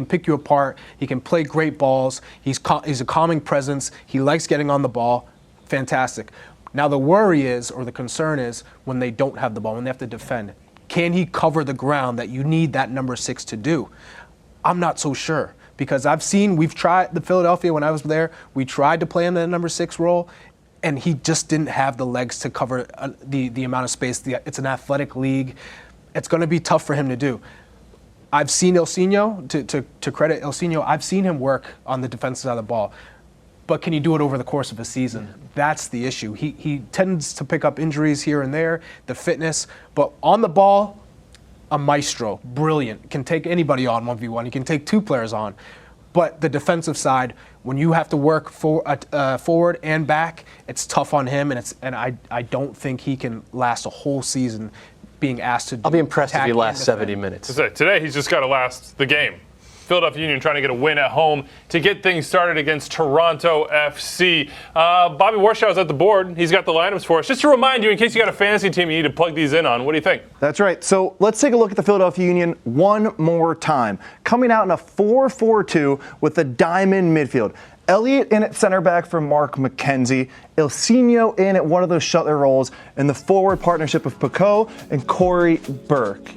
pick you apart. He can play great balls. He's a calming presence. He likes getting on the ball. Fantastic. Now the worry is, or the concern is, when they don't have the ball, when they have to defend. Can he cover the ground that you need that number 6 to do? I'm not so sure because we've tried the Philadelphia when I was there. We tried to play him in the number 6 role, and he just didn't have the legs to cover the amount of space. It's an athletic league. It's going to be tough for him to do. I've seen Ilsinho, to credit Ilsinho, I've seen him work on the defensive side of the ball. But can you do it over the course of a season? That's the issue. He tends to pick up injuries here and there, the fitness, but on the ball, a maestro, brilliant, can take anybody on 1v1. He can take 2 players on. But the defensive side, when you have to work forward and back, it's tough on him, and I don't think he can last a whole season being asked to do. I'll be impressed if he lasts 70 minutes. Today, he's just got to last the game. Philadelphia Union trying to get a win at home to get things started against Toronto FC. Bobby Warshaw is at the board. He's got the lineups for us. Just to remind you, in case you got a fantasy team you need to plug these in on, what do you think? That's right. So let's take a look at the Philadelphia Union one more time. Coming out in a 4-4-2 with a diamond midfield. Elliott in at center back for Mark McKenzie. Ilsinho in at one of those shuttler roles. And the forward partnership of Picault and Corey Burke.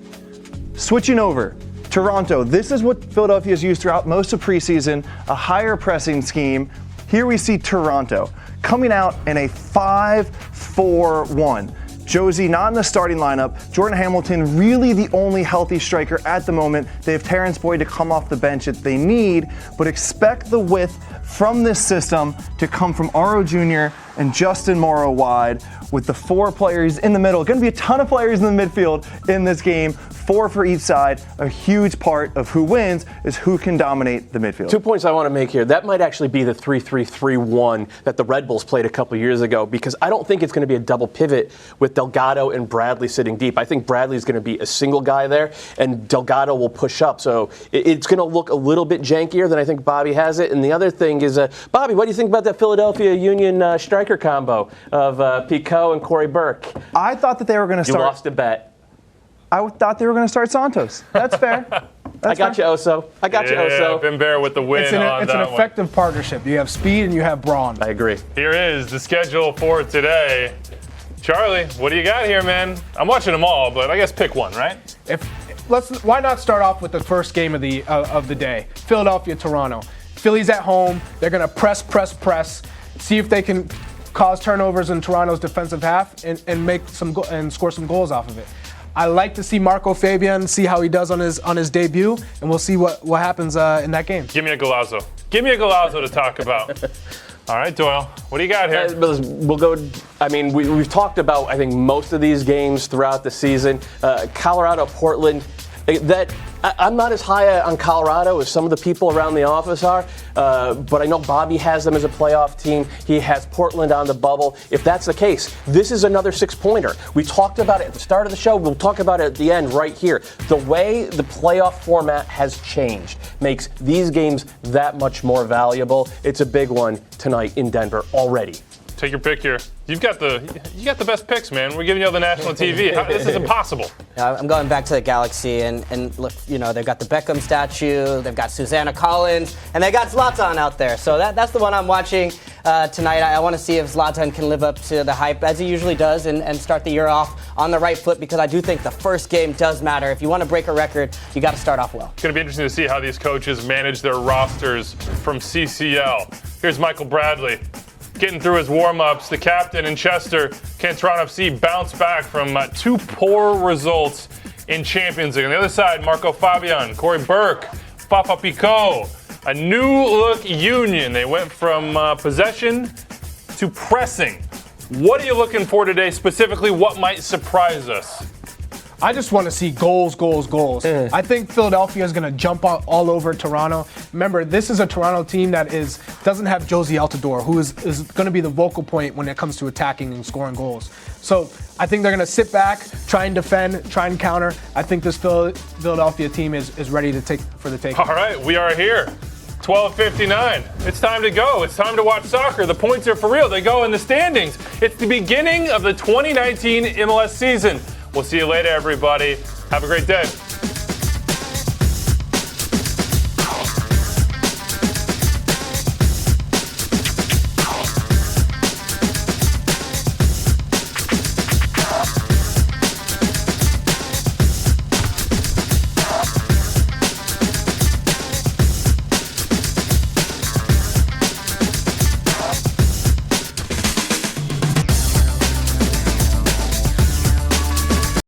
Switching over. Toronto, this is what Philadelphia has used throughout most of preseason, a higher pressing scheme. Here we see Toronto coming out in a 5-4-1. Jozy not in the starting lineup. Jordan Hamilton really the only healthy striker at the moment. They have Terrence Boyd to come off the bench if they need, but expect the width from this system to come from Aro Jr. and Justin Morrow wide with the 4 players in the middle. Going to be a ton of players in the midfield in this game. 4 for each side. A huge part of who wins is who can dominate the midfield. 2 points I want to make here. That might actually be the 3-3-3-1 that the Red Bulls played a couple years ago, because I don't think it's going to be a double pivot with Delgado and Bradley sitting deep. I think Bradley is going to be a single guy there, and Delgado will push up. So it's going to look a little bit jankier than I think Bobby has it. And the other thing is, Bobby, what do you think about that Philadelphia Union striker? striker combo of Pico and Corey Burke. I thought that they were going to start. You lost a bet. I thought they were going to start Santos. That's fair. I got you, Oso. I got you, Oso. Ben Bear with the win It's on an that effective partnership. You have speed and you have brawn. I agree. Here is the schedule for today. Charlie, what do you got here, man? I'm watching them all, but I guess pick one, right? Why not start off with the first game of the day? Philadelphia, Toronto. Philly's at home. They're gonna press, see if they can cause turnovers in Toronto's defensive half and make and score some goals off of it. I like to see Marco Fabian, see how he does on his debut, and we'll see what happens in that game. Give me a Golazo. Give me a Golazo to talk about. All right, Doyle, what do you got here? We'll go. I mean, we've talked about, I think, most of these games throughout the season. Colorado, Portland. I'm not as high on Colorado as some of the people around the office are, but I know Bobby has them as a playoff team. He has Portland on the bubble. If that's the case, this is another 6-pointer. We talked about it at the start of the show. We'll talk about it at the end right here. The way the playoff format has changed makes these games that much more valuable. It's a big one tonight in Denver already. Take your pick here. You got the best picks, man. We're giving you all the national TV. This is impossible. I'm going back to the Galaxy, and look, they've got the Beckham statue, they've got Susannah Collins, and they got Zlatan out there. So that's the one I'm watching tonight. I want to see if Zlatan can live up to the hype, as he usually does, and start the year off on the right foot, because I do think the first game does matter. If you want to break a record, you got to start off well. It's going to be interesting to see how these coaches manage their rosters from CCL. Here's Michael Bradley getting through his warm-ups. The captain in Chester. Can Toronto FC bounce back from 2 poor results in Champions League? On the other side, Marco Fabian, Corey Burke, Fafa Pico. A new-look Union. They went from possession to pressing. What are you looking for today? Specifically, what might surprise us? I just want to see goals. I think Philadelphia is going to jump all over Toronto. Remember, this is a Toronto team that doesn't have Josie Altidore, who is going to be the vocal point when it comes to attacking and scoring goals. So I think they're going to sit back, try and defend, try and counter. I think this Philadelphia team is ready to take for the taking. All right, we are here. 12:59. It's time to go. It's time to watch soccer. The points are for real. They go in the standings. It's the beginning of the 2019 MLS season. We'll see you later, everybody. Have a great day.